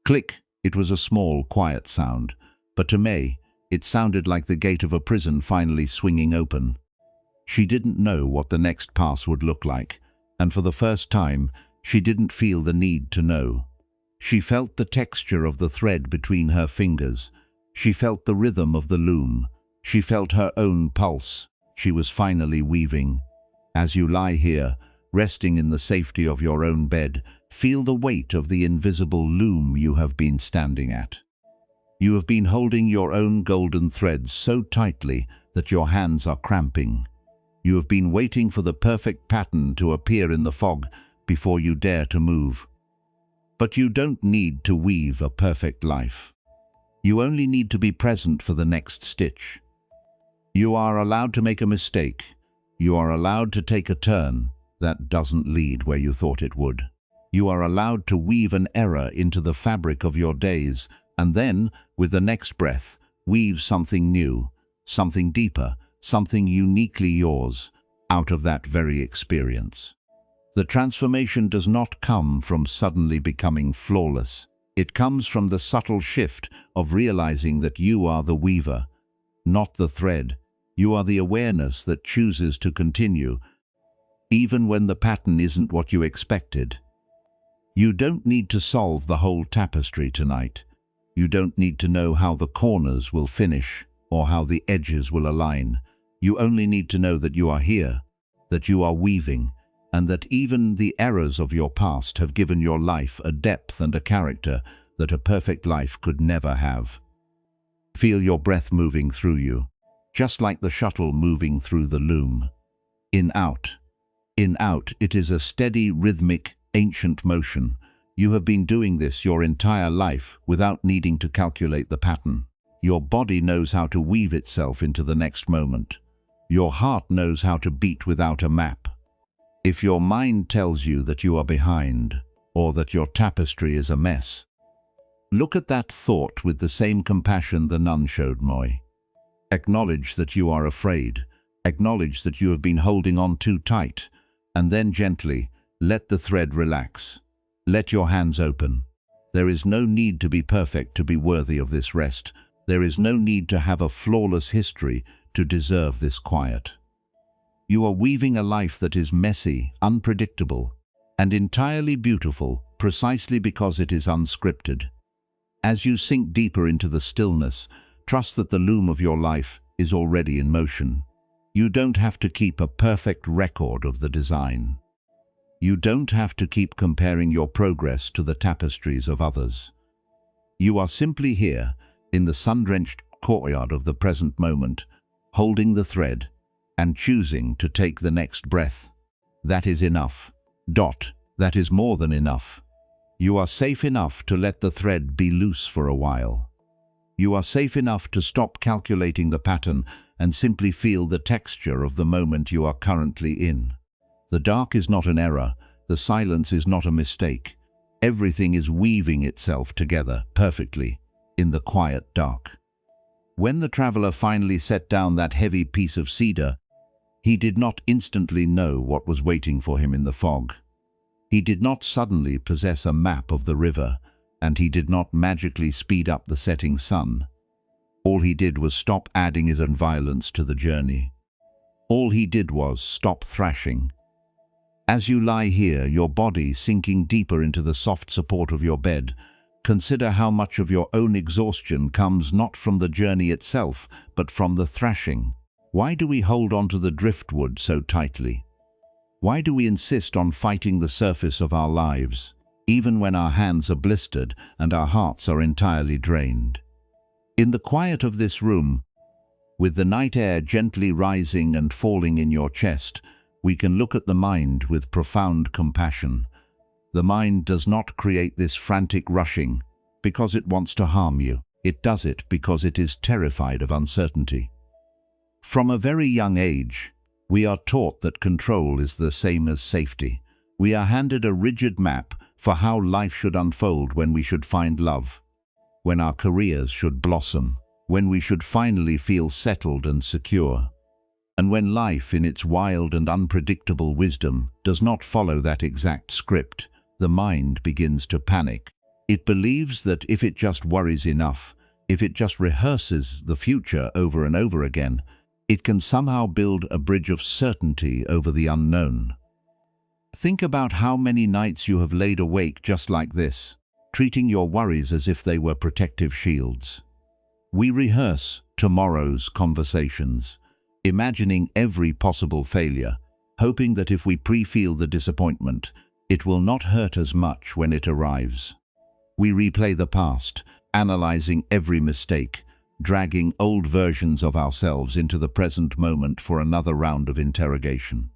Click! It was a small, quiet sound, but to May, it sounded like the gate of a prison finally swinging open. She didn't know what the next pass would look like, and for the first time, she didn't feel the need to know. She felt the texture of the thread between her fingers. She felt the rhythm of the loom. She felt her own pulse. She was finally weaving. As you lie here, resting in the safety of your own bed, feel the weight of the invisible loom you have been standing at. You have been holding your own golden threads so tightly that your hands are cramping. You have been waiting for the perfect pattern to appear in the fog before you dare to move. But you don't need to weave a perfect life. You only need to be present for the next stitch. You are allowed to make a mistake. You are allowed to take a turn that doesn't lead where you thought it would. You are allowed to weave an error into the fabric of your days, and then, with the next breath, weave something new, something deeper, something uniquely yours, out of that very experience. The transformation does not come from suddenly becoming flawless. It comes from the subtle shift of realizing that you are the weaver, not the thread. You are the awareness that chooses to continue, even when the pattern isn't what you expected. You don't need to solve the whole tapestry tonight. You don't need to know how the corners will finish or how the edges will align. You only need to know that you are here, that you are weaving, and that even the errors of your past have given your life a depth and a character that a perfect life could never have. Feel your breath moving through you, just like the shuttle moving through the loom. In, out. In, out. It is a steady, rhythmic, ancient motion. You have been doing this your entire life without needing to calculate the pattern. Your body knows how to weave itself into the next moment. Your heart knows how to beat without a map. If your mind tells you that you are behind, or that your tapestry is a mess, look at that thought with the same compassion the nun showed Moy. Acknowledge that you are afraid. Acknowledge that you have been holding on too tight, and then gently let the thread relax. Let your hands open. There is no need to be perfect to be worthy of this rest. There is no need to have a flawless history to deserve this quiet. You are weaving a life that is messy, unpredictable, and entirely beautiful precisely because it is unscripted. As you sink deeper into the stillness, trust that the loom of your life is already in motion. You don't have to keep a perfect record of the design. You don't have to keep comparing your progress to the tapestries of others. You are simply here, in the sun-drenched courtyard of the present moment, holding the thread and choosing to take the next breath. That is enough. That is more than enough. You are safe enough to let the thread be loose for a while. You are safe enough to stop calculating the pattern and simply feel the texture of the moment you are currently in. The dark is not an error. The silence is not a mistake. Everything is weaving itself together perfectly in the quiet dark. When the traveler finally set down that heavy piece of cedar, he did not instantly know what was waiting for him in the fog. He did not suddenly possess a map of the river, and he did not magically speed up the setting sun. All he did was stop adding his own violence to the journey. All he did was stop thrashing. As you lie here, your body sinking deeper into the soft support of your bed, consider how much of your own exhaustion comes not from the journey itself, but from the thrashing. Why do we hold on to the driftwood so tightly? Why do we insist on fighting the surface of our lives, even when our hands are blistered and our hearts are entirely drained? In the quiet of this room, with the night air gently rising and falling in your chest, we can look at the mind with profound compassion. The mind does not create this frantic rushing because it wants to harm you. It does it because it is terrified of uncertainty. From a very young age, we are taught that control is the same as safety. We are handed a rigid map for how life should unfold, when we should find love, when our careers should blossom, when we should finally feel settled and secure. And when life, in its wild and unpredictable wisdom, does not follow that exact script, the mind begins to panic. It believes that if it just worries enough, if it just rehearses the future over and over again, it can somehow build a bridge of certainty over the unknown. Think about how many nights you have laid awake just like this, treating your worries as if they were protective shields. We rehearse tomorrow's conversations, imagining every possible failure, hoping that if we pre-feel the disappointment, it will not hurt as much when it arrives. We replay the past, analyzing every mistake, dragging old versions of ourselves into the present moment for another round of interrogation.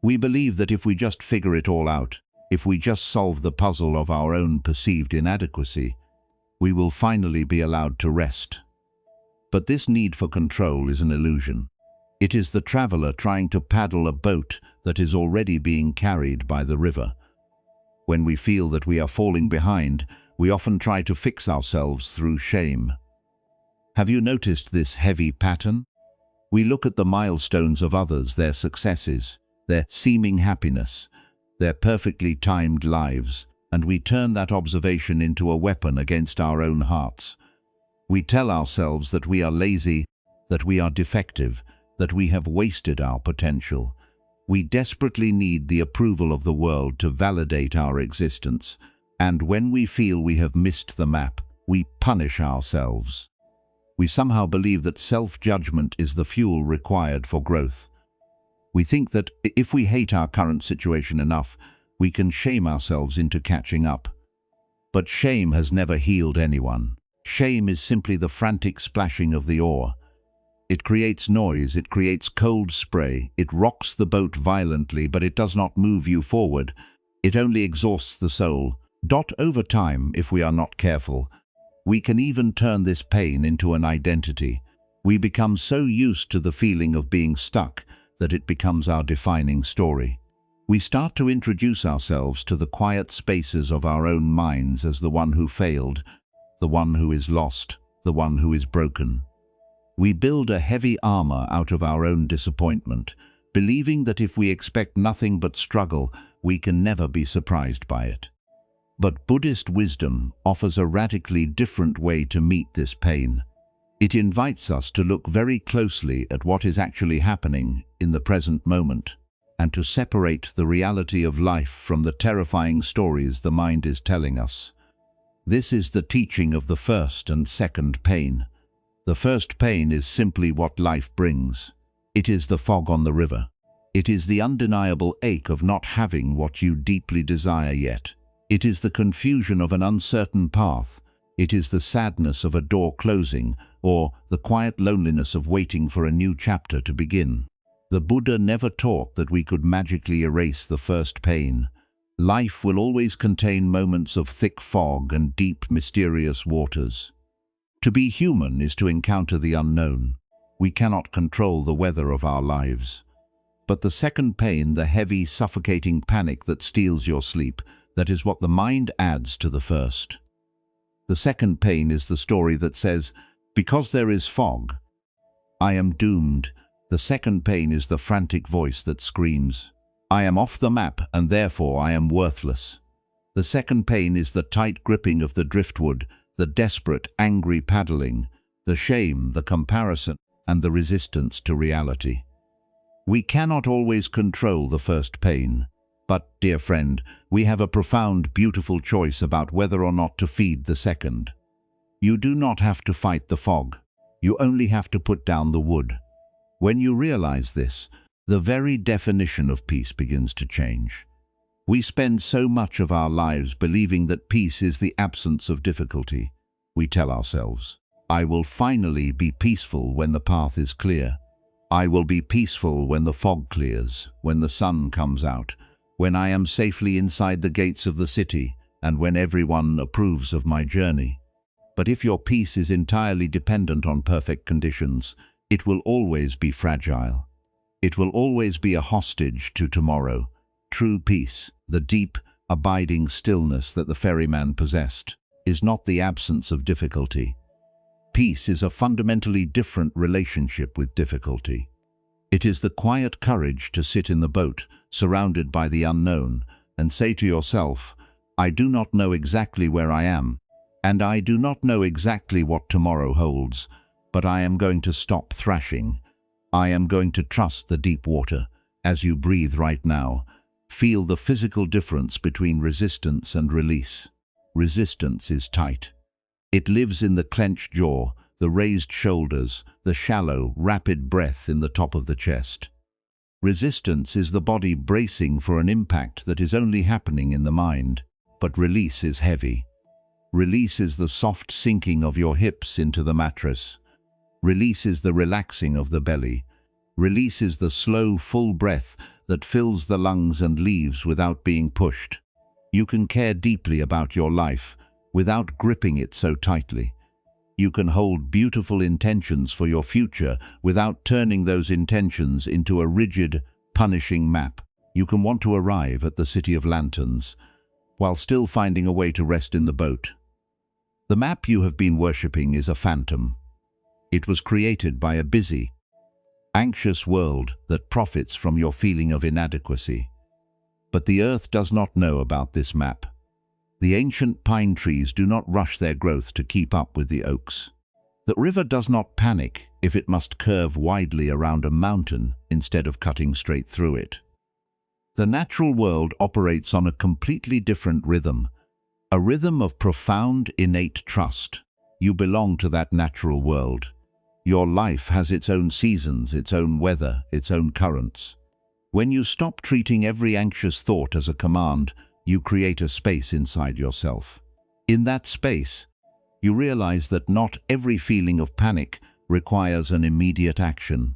We believe that if we just figure it all out, if we just solve the puzzle of our own perceived inadequacy, we will finally be allowed to rest. But this need for control is an illusion. It is the traveler trying to paddle a boat that is already being carried by the river. When we feel that we are falling behind, we often try to fix ourselves through shame. Have you noticed this heavy pattern? We look at the milestones of others, their successes, their seeming happiness, their perfectly timed lives, and we turn that observation into a weapon against our own hearts. We tell ourselves that we are lazy, that we are defective, that we have wasted our potential. We desperately need the approval of the world to validate our existence, and when we feel we have missed the map, we punish ourselves. We somehow believe that self-judgment is the fuel required for growth. We think that if we hate our current situation enough, we can shame ourselves into catching up. But shame has never healed anyone. Shame is simply the frantic splashing of the oar. It creates noise, it creates cold spray, it rocks the boat violently, but it does not move you forward. It only exhausts the soul. Over time, if we are not careful, we can even turn this pain into an identity. We become so used to the feeling of being stuck that it becomes our defining story. We start to introduce ourselves to the quiet spaces of our own minds as the one who failed, the one who is lost, the one who is broken. We build a heavy armor out of our own disappointment, believing that if we expect nothing but struggle, we can never be surprised by it. But Buddhist wisdom offers a radically different way to meet this pain. It invites us to look very closely at what is actually happening in the present moment, and to separate the reality of life from the terrifying stories the mind is telling us. This is the teaching of the first and second pain. The first pain is simply what life brings. It is the fog on the river. It is the undeniable ache of not having what you deeply desire yet. It is the confusion of an uncertain path. It is the sadness of a door closing, or the quiet loneliness of waiting for a new chapter to begin. The Buddha never taught that we could magically erase the first pain. Life will always contain moments of thick fog and deep, mysterious waters. To be human is to encounter the unknown. We cannot control the weather of our lives. But the second pain, the heavy, suffocating panic that steals your sleep, that is what the mind adds to the first. The second pain is the story that says, because there is fog, I am doomed. The second pain is the frantic voice that screams, I am off the map and therefore I am worthless. The second pain is the tight gripping of the driftwood, the desperate, angry paddling, the shame, the comparison, and the resistance to reality. We cannot always control the first pain, but, dear friend, we have a profound, beautiful choice about whether or not to feed the second. You do not have to fight the fog. You only have to put down the wood. When you realize this, the very definition of peace begins to change. We spend so much of our lives believing that peace is the absence of difficulty. We tell ourselves, I will finally be peaceful when the path is clear. I will be peaceful when the fog clears, when the sun comes out, when I am safely inside the gates of the city, and when everyone approves of my journey. But if your peace is entirely dependent on perfect conditions, it will always be fragile. It will always be a hostage to tomorrow. True peace, the deep, abiding stillness that the ferryman possessed, is not the absence of difficulty. Peace is a fundamentally different relationship with difficulty. It is the quiet courage to sit in the boat, surrounded by the unknown, and say to yourself, I do not know exactly where I am, and I do not know exactly what tomorrow holds, but I am going to stop thrashing. I am going to trust the deep water. As you breathe right now, feel the physical difference between resistance and release. Resistance is tight. It lives in the clenched jaw, the raised shoulders, the shallow, rapid breath in the top of the chest. Resistance is the body bracing for an impact that is only happening in the mind, but release is heavy. Release is the soft sinking of your hips into the mattress. Release is the relaxing of the belly. Release is the slow, full breath that fills the lungs and leaves without being pushed. You can care deeply about your life without gripping it so tightly. You can hold beautiful intentions for your future without turning those intentions into a rigid, punishing map. You can want to arrive at the City of Lanterns while still finding a way to rest in the boat. The map you have been worshipping is a phantom. It was created by a busy, anxious world that profits from your feeling of inadequacy. But the earth does not know about this map. The ancient pine trees do not rush their growth to keep up with the oaks. The river does not panic if it must curve widely around a mountain instead of cutting straight through it. The natural world operates on a completely different rhythm, a rhythm of profound, innate trust. You belong to that natural world. Your life has its own seasons, its own weather, its own currents. When you stop treating every anxious thought as a command, you create a space inside yourself. In that space, you realize that not every feeling of panic requires an immediate action.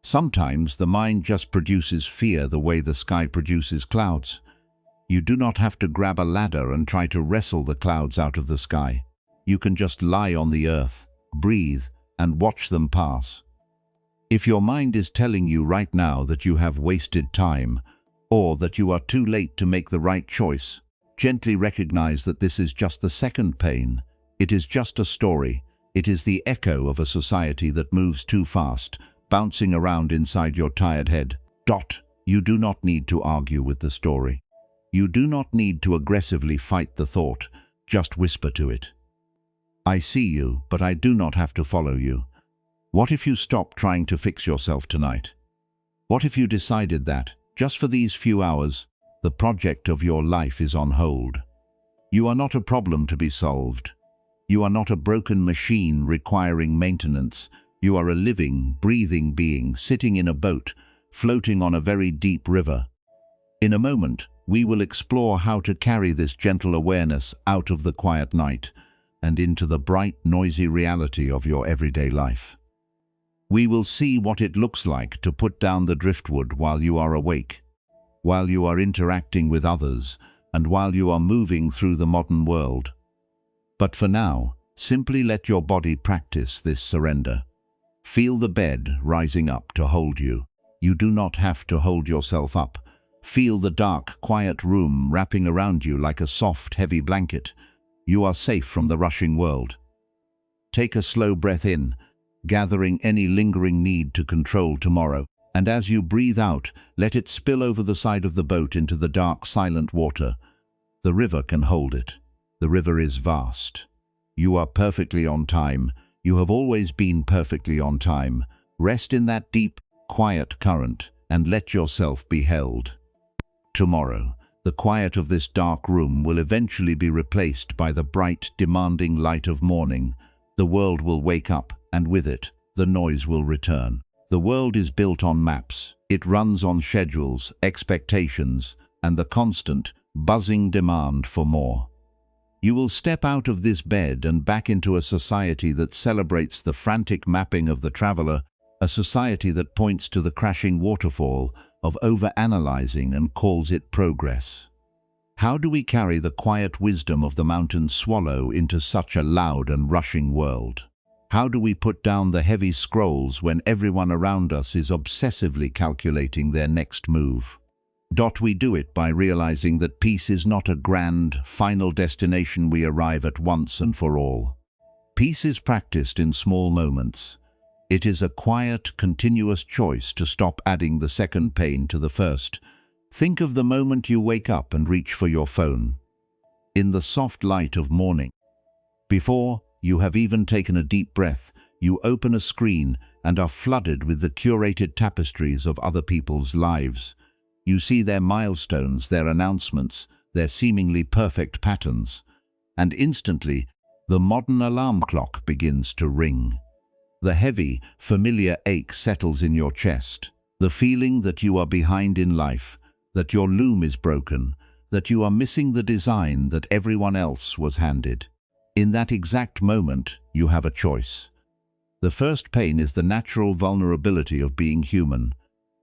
Sometimes the mind just produces fear the way the sky produces clouds. You do not have to grab a ladder and try to wrestle the clouds out of the sky. You can just lie on the earth, breathe, and watch them pass. If your mind is telling you right now that you have wasted time, or that you are too late to make the right choice, gently recognize that this is just the second pain. It is just a story. It is the echo of a society that moves too fast, bouncing around inside your tired head. You do not need to argue with the story. You do not need to aggressively fight the thought. Just whisper to it. I see you, but I do not have to follow you. What if you stop trying to fix yourself tonight? What if you decided that, just for these few hours, the project of your life is on hold? You are not a problem to be solved. You are not a broken machine requiring maintenance. You are a living, breathing being sitting in a boat, floating on a very deep river. In a moment, we will explore how to carry this gentle awareness out of the quiet night and into the bright, noisy reality of your everyday life. We will see what it looks like to put down the driftwood while you are awake, while you are interacting with others, and while you are moving through the modern world. But for now, simply let your body practice this surrender. Feel the bed rising up to hold you. You do not have to hold yourself up. Feel the dark, quiet room wrapping around you like a soft, heavy blanket. You are safe from the rushing world. Take a slow breath in, gathering any lingering need to control tomorrow, and as you breathe out, let it spill over the side of the boat into the dark, silent water. The river can hold it. The river is vast. You are perfectly on time. You have always been perfectly on time. Rest in that deep, quiet current and let yourself be held. Tomorrow, the quiet of this dark room will eventually be replaced by the bright, demanding light of morning. The world will wake up, and with it, the noise will return. The world is built on maps. It runs on schedules, expectations, and the constant, buzzing demand for more. You will step out of this bed and back into a society that celebrates the frantic mapping of the traveler, a society that points to the crashing waterfall of overanalyzing and calls it progress. How do we carry the quiet wisdom of the mountain swallow into such a loud and rushing world? How do we put down the heavy scrolls when everyone around us is obsessively calculating their next move? We do it by realizing that peace is not a grand, final destination we arrive at once and for all. Peace is practiced in small moments. It is a quiet, continuous choice to stop adding the second pain to the first. Think of the moment you wake up and reach for your phone. In the soft light of morning. Before you have even taken a deep breath, you open a screen and are flooded with the curated tapestries of other people's lives. You see their milestones, their announcements, their seemingly perfect patterns. And instantly, the modern alarm clock begins to ring. The heavy, familiar ache settles in your chest. The feeling that you are behind in life, that your loom is broken, that you are missing the design that everyone else was handed. In that exact moment, you have a choice. The first pain is the natural vulnerability of being human,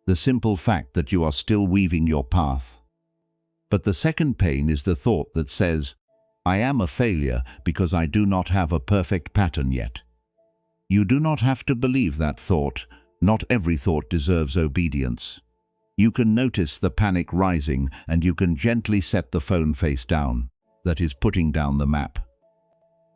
the simple fact that you are still weaving your path. But the second pain is the thought that says, I am a failure because I do not have a perfect pattern yet. You do not have to believe that thought. Not every thought deserves obedience. You can notice the panic rising and you can gently set the phone face down. That is putting down the map.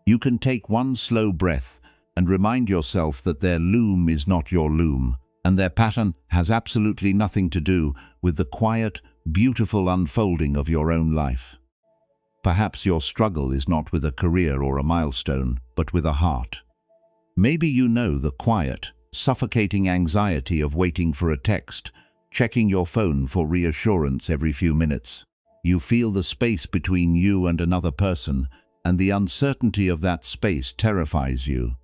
You can take one slow breath and remind yourself that their loom is not your loom, and their pattern has absolutely nothing to do with the quiet, beautiful unfolding of your own life. Perhaps your struggle is not with a career or a milestone, but with a heart. Maybe you know the quiet, suffocating anxiety of waiting for a text, checking your phone for reassurance every few minutes. You feel the space between you and another person, and the uncertainty of that space terrifies you.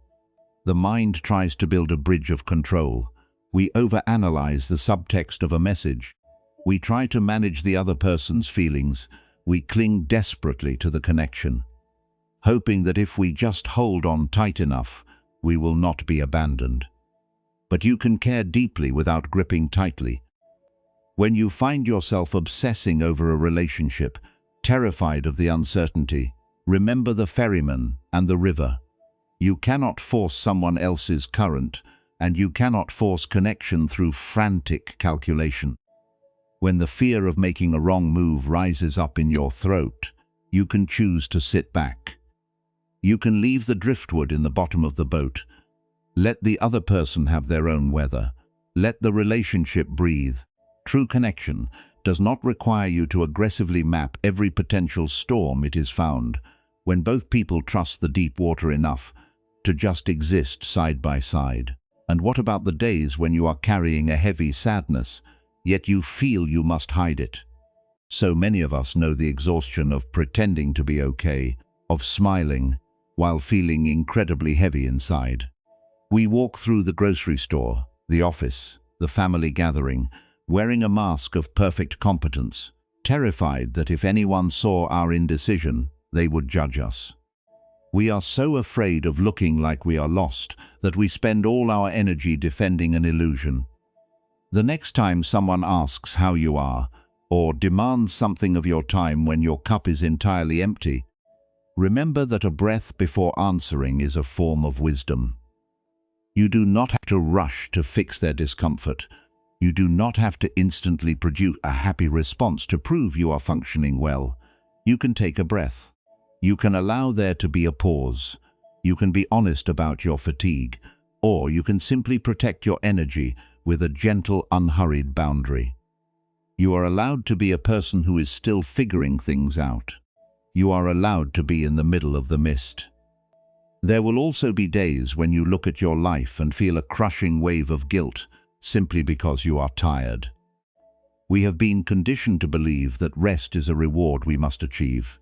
The mind tries to build a bridge of control. We overanalyze the subtext of a message. We try to manage the other person's feelings. We cling desperately to the connection, hoping that if we just hold on tight enough, we will not be abandoned. But you can care deeply without gripping tightly. When you find yourself obsessing over a relationship, terrified of the uncertainty, remember the ferryman and the river. You cannot force someone else's current, and you cannot force connection through frantic calculation. When the fear of making a wrong move rises up in your throat, you can choose to sit back. You can leave the driftwood in the bottom of the boat. Let the other person have their own weather. Let the relationship breathe. True connection does not require you to aggressively map every potential storm it is found, when both people trust the deep water enough to just exist side by side. And what about the days when you are carrying a heavy sadness, yet you feel you must hide it? So many of us know the exhaustion of pretending to be okay, of smiling, while feeling incredibly heavy inside. We walk through the grocery store, the office, the family gathering, wearing a mask of perfect competence, terrified that if anyone saw our indecision, they would judge us. We are so afraid of looking like we are lost that we spend all our energy defending an illusion. The next time someone asks how you are, or demands something of your time when your cup is entirely empty, remember that a breath before answering is a form of wisdom. You do not have to rush to fix their discomfort. You do not have to instantly produce a happy response to prove you are functioning well. You can take a breath. You can allow there to be a pause. You can be honest about your fatigue, or you can simply protect your energy with a gentle, unhurried boundary. You are allowed to be a person who is still figuring things out. You are allowed to be in the middle of the mist. There will also be days when you look at your life and feel a crushing wave of guilt simply because you are tired. We have been conditioned to believe that rest is a reward we must achieve.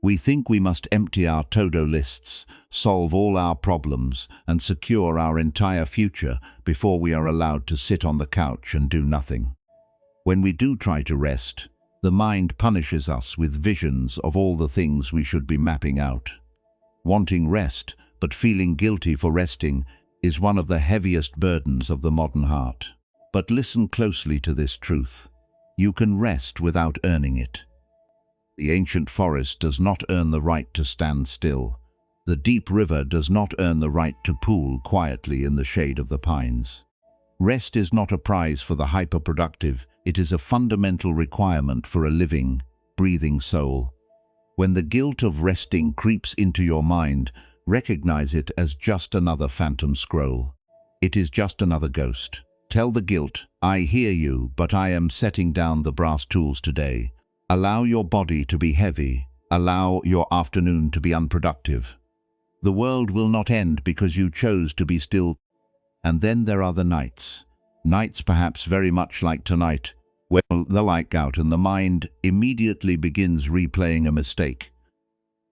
We think we must empty our to-do lists, solve all our problems, and secure our entire future before we are allowed to sit on the couch and do nothing. When we do try to rest, the mind punishes us with visions of all the things we should be mapping out. Wanting rest, but feeling guilty for resting, is one of the heaviest burdens of the modern heart. But listen closely to this truth. You can rest without earning it. The ancient forest does not earn the right to stand still. The deep river does not earn the right to pool quietly in the shade of the pines. Rest is not a prize for the hyperproductive. It is a fundamental requirement for a living, breathing soul. When the guilt of resting creeps into your mind, recognize it as just another phantom scroll. It is just another ghost. Tell the guilt, I hear you, but I am setting down the brass tools today. Allow your body to be heavy. Allow your afternoon to be unproductive. The world will not end because you chose to be still. And then there are the nights. Nights perhaps very much like tonight, where the light goes out and the mind immediately begins replaying a mistake.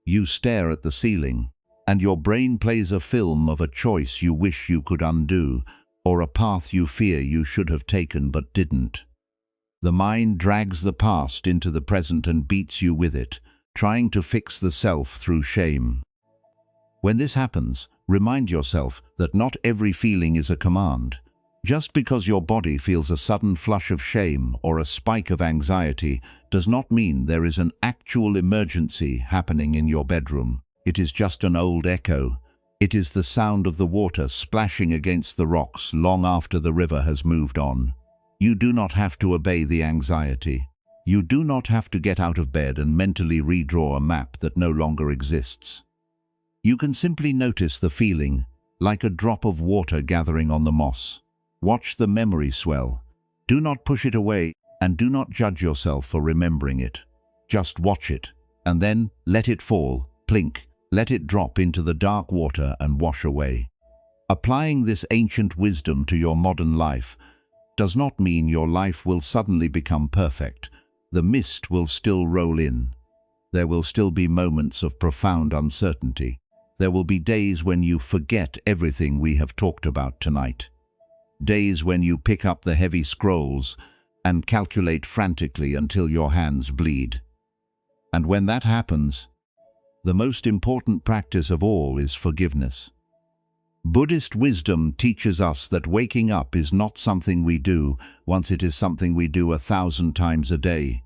You stare at the ceiling, and your brain plays a film of a choice you wish you could undo, or a path you fear you should have taken but didn't. The mind drags the past into the present and beats you with it, trying to fix the self through shame. When this happens, remind yourself that not every feeling is a command. Just because your body feels a sudden flush of shame or a spike of anxiety does not mean there is an actual emergency happening in your bedroom. It is just an old echo. It is the sound of the water splashing against the rocks long after the river has moved on. You do not have to obey the anxiety. You do not have to get out of bed and mentally redraw a map that no longer exists. You can simply notice the feeling, like a drop of water gathering on the moss. Watch the memory swell. Do not push it away, and do not judge yourself for remembering it. Just watch it, and then let it fall, plink, let it drop into the dark water and wash away. Applying this ancient wisdom to your modern life does not mean your life will suddenly become perfect. The mist will still roll in. There will still be moments of profound uncertainty. There will be days when you forget everything we have talked about tonight. Days when you pick up the heavy scrolls and calculate frantically until your hands bleed. And when that happens, the most important practice of all is forgiveness. Buddhist wisdom teaches us that waking up is not something we do once, it is something we do 1,000 times a day.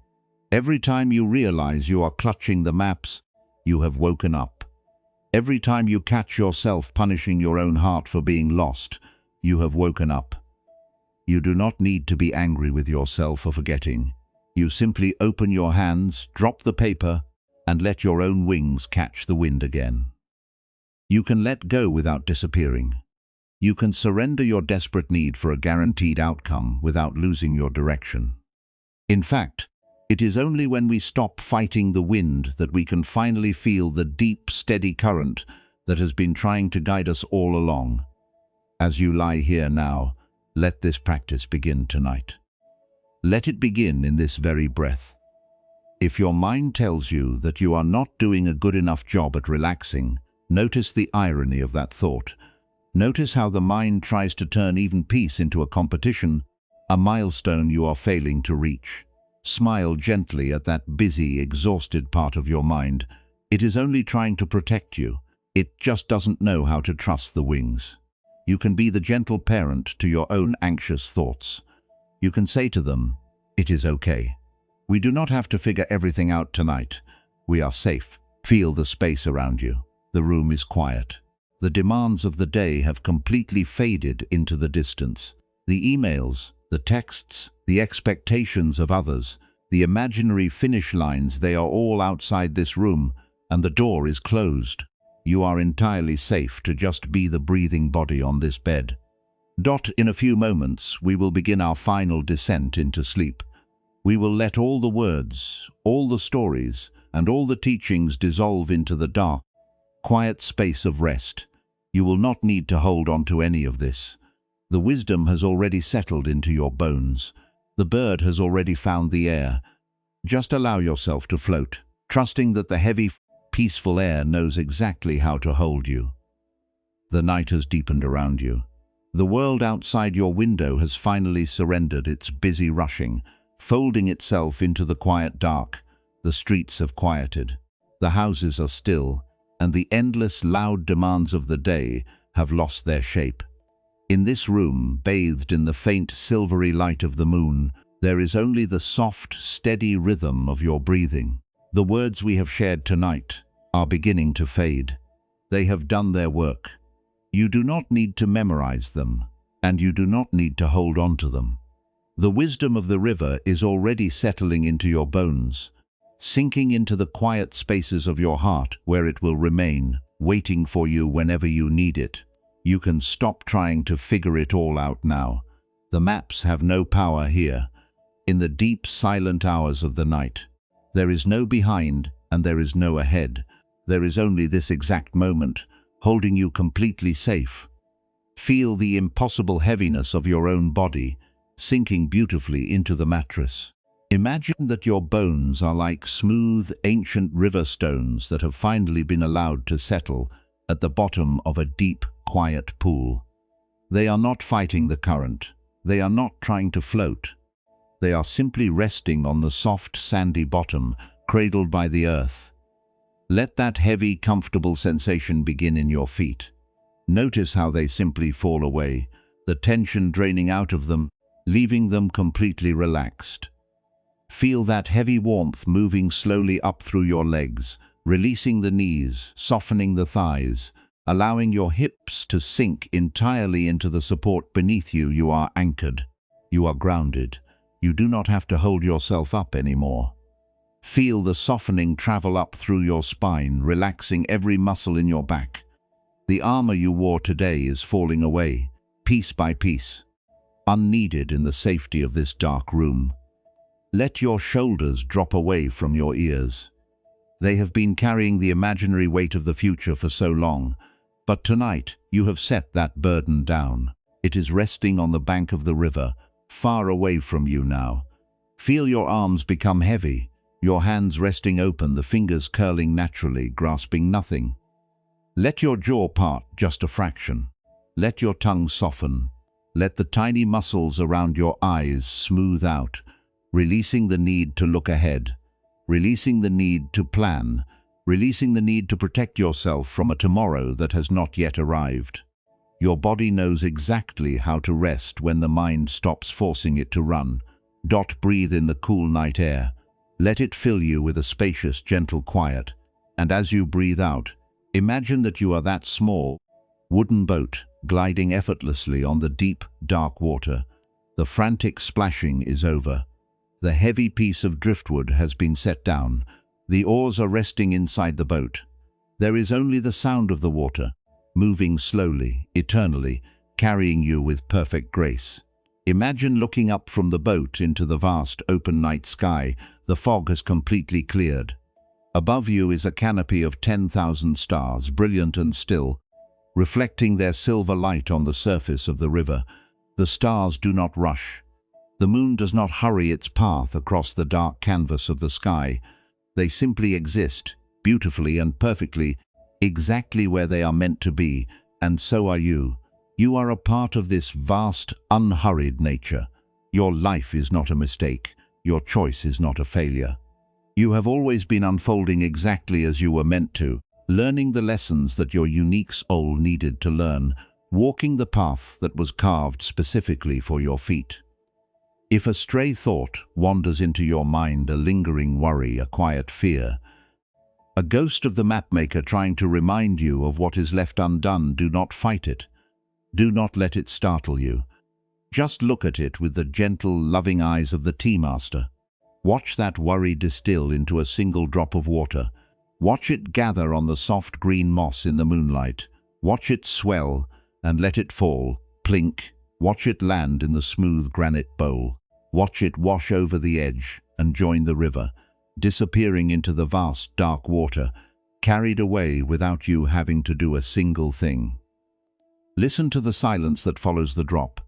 Every time you realize you are clutching the maps, you have woken up. Every time you catch yourself punishing your own heart for being lost, you have woken up. You do not need to be angry with yourself for forgetting. You simply open your hands, drop the paper, and let your own wings catch the wind again. You can let go without disappearing. You can surrender your desperate need for a guaranteed outcome without losing your direction. In fact, it is only when we stop fighting the wind that we can finally feel the deep, steady current that has been trying to guide us all along. As you lie here now, let this practice begin tonight. Let it begin in this very breath. If your mind tells you that you are not doing a good enough job at relaxing, notice the irony of that thought. Notice how the mind tries to turn even peace into a competition, a milestone you are failing to reach. Smile gently at that busy, exhausted part of your mind. It is only trying to protect you. It just doesn't know how to trust the wings. You can be the gentle parent to your own anxious thoughts. You can say to them, "It is okay. We do not have to figure everything out tonight. We are safe." Feel the space around you. The room is quiet. The demands of the day have completely faded into the distance. The emails, the texts, the expectations of others, the imaginary finish lines, they are all outside this room, and the door is closed. You are entirely safe to just be the breathing body on this bed. In a few moments, we will begin our final descent into sleep. We will let all the words, all the stories, and all the teachings dissolve into the dark, quiet space of rest. You will not need to hold on to any of this. The wisdom has already settled into your bones. The bird has already found the air. Just allow yourself to float, trusting that the heavy, peaceful air knows exactly how to hold you. The night has deepened around you. The world outside your window has finally surrendered its busy rushing, folding itself into the quiet dark. The streets have quieted. The houses are still, and the endless, loud demands of the day have lost their shape. In this room, bathed in the faint, silvery light of the moon, there is only the soft, steady rhythm of your breathing. The words we have shared tonight are beginning to fade. They have done their work. You do not need to memorize them, and you do not need to hold on to them. The wisdom of the river is already settling into your bones, sinking into the quiet spaces of your heart where it will remain, waiting for you whenever you need it. You can stop trying to figure it all out now. The maps have no power here. In the deep, silent hours of the night, there is no behind and there is no ahead. There is only this exact moment, holding you completely safe. Feel the impossible heaviness of your own body, sinking beautifully into the mattress. Imagine that your bones are like smooth, ancient river stones that have finally been allowed to settle at the bottom of a deep, quiet pool. They are not fighting the current. They are not trying to float. They are simply resting on the soft, sandy bottom, cradled by the earth. Let that heavy, comfortable sensation begin in your feet. Notice how they simply fall away, the tension draining out of them, leaving them completely relaxed. Feel that heavy warmth moving slowly up through your legs, releasing the knees, softening the thighs, allowing your hips to sink entirely into the support beneath you. You are anchored. You are grounded. You do not have to hold yourself up anymore. Feel the softening travel up through your spine, relaxing every muscle in your back. The armor you wore today is falling away, piece by piece, unneeded in the safety of this dark room. Let your shoulders drop away from your ears. They have been carrying the imaginary weight of the future for so long, But tonight, you have set that burden down. It is resting on the bank of the river, far away from you now. Feel your arms become heavy, your hands resting open, the fingers curling naturally, grasping nothing. Let your jaw part just a fraction. Let your tongue soften. Let the tiny muscles around your eyes smooth out, releasing the need to look ahead, releasing the need to plan, releasing the need to protect yourself from a tomorrow that has not yet arrived. Your body knows exactly how to rest when the mind stops forcing it to run. Breathe in the cool night air. Let it fill you with a spacious, gentle quiet. And as you breathe out, imagine that you are that small, wooden boat gliding effortlessly on the deep, dark water. The frantic splashing is over. The heavy piece of driftwood has been set down. The oars are resting inside the boat. There is only the sound of the water, moving slowly, eternally, carrying you with perfect grace. Imagine looking up from the boat into the vast open night sky. The fog has completely cleared. Above you is a canopy of 10,000 stars, brilliant and still, reflecting their silver light on the surface of the river. The stars do not rush. The moon does not hurry its path across the dark canvas of the sky. They simply exist, beautifully and perfectly, exactly where they are meant to be, and so are you. You are a part of this vast, unhurried nature. Your life is not a mistake. Your choice is not a failure. You have always been unfolding exactly as you were meant to, learning the lessons that your unique soul needed to learn, walking the path that was carved specifically for your feet. If a stray thought wanders into your mind, a lingering worry, a quiet fear, a ghost of the mapmaker trying to remind you of what is left undone, do not fight it. Do not let it startle you. Just look at it with the gentle, loving eyes of the tea master. Watch that worry distill into a single drop of water. Watch it gather on the soft green moss in the moonlight. Watch it swell and let it fall, plink. Watch it land in the smooth granite bowl. Watch it wash over the edge and join the river, disappearing into the vast dark water, carried away without you having to do a single thing. Listen to the silence that follows the drop.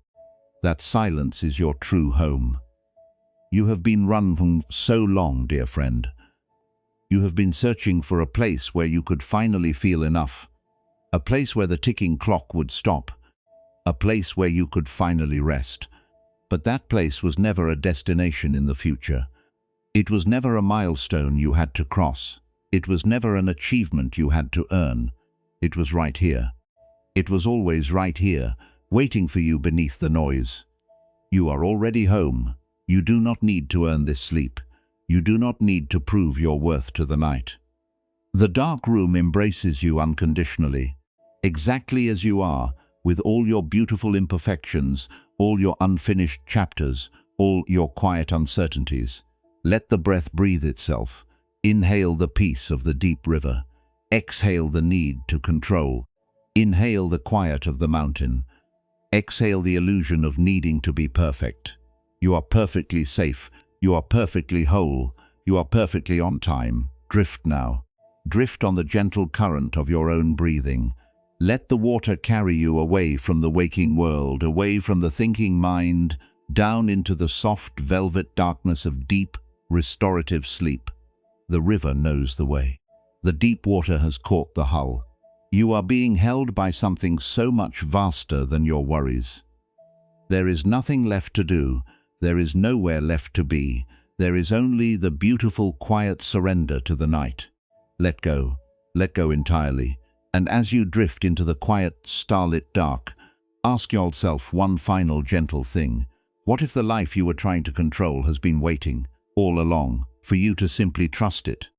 That silence is your true home. You have been run from so long, dear friend. You have been searching for a place where you could finally feel enough, a place where the ticking clock would stop, a place where you could finally rest. But that place was never a destination in the future. It was never a milestone you had to cross. It was never an achievement you had to earn. It was right here. It was always right here, waiting for you beneath the noise. You are already home. You do not need to earn this sleep. You do not need to prove your worth to the night. The dark room embraces you unconditionally, exactly as you are, with all your beautiful imperfections, all your unfinished chapters, all your quiet uncertainties. Let the breath breathe itself. Inhale the peace of the deep river. Exhale the need to control. Inhale the quiet of the mountain. Exhale the illusion of needing to be perfect. You are perfectly safe. You are perfectly whole. You are perfectly on time. Drift now. Drift on the gentle current of your own breathing. Let the water carry you away from the waking world, away from the thinking mind, down into the soft velvet darkness of deep, restorative sleep. The river knows the way. The deep water has caught the hull. You are being held by something so much vaster than your worries. There is nothing left to do. There is nowhere left to be. There is only the beautiful, quiet surrender to the night. Let go entirely. And as you drift into the quiet, starlit dark, ask yourself one final gentle thing. What if the life you were trying to control has been waiting, all along, for you to simply trust it?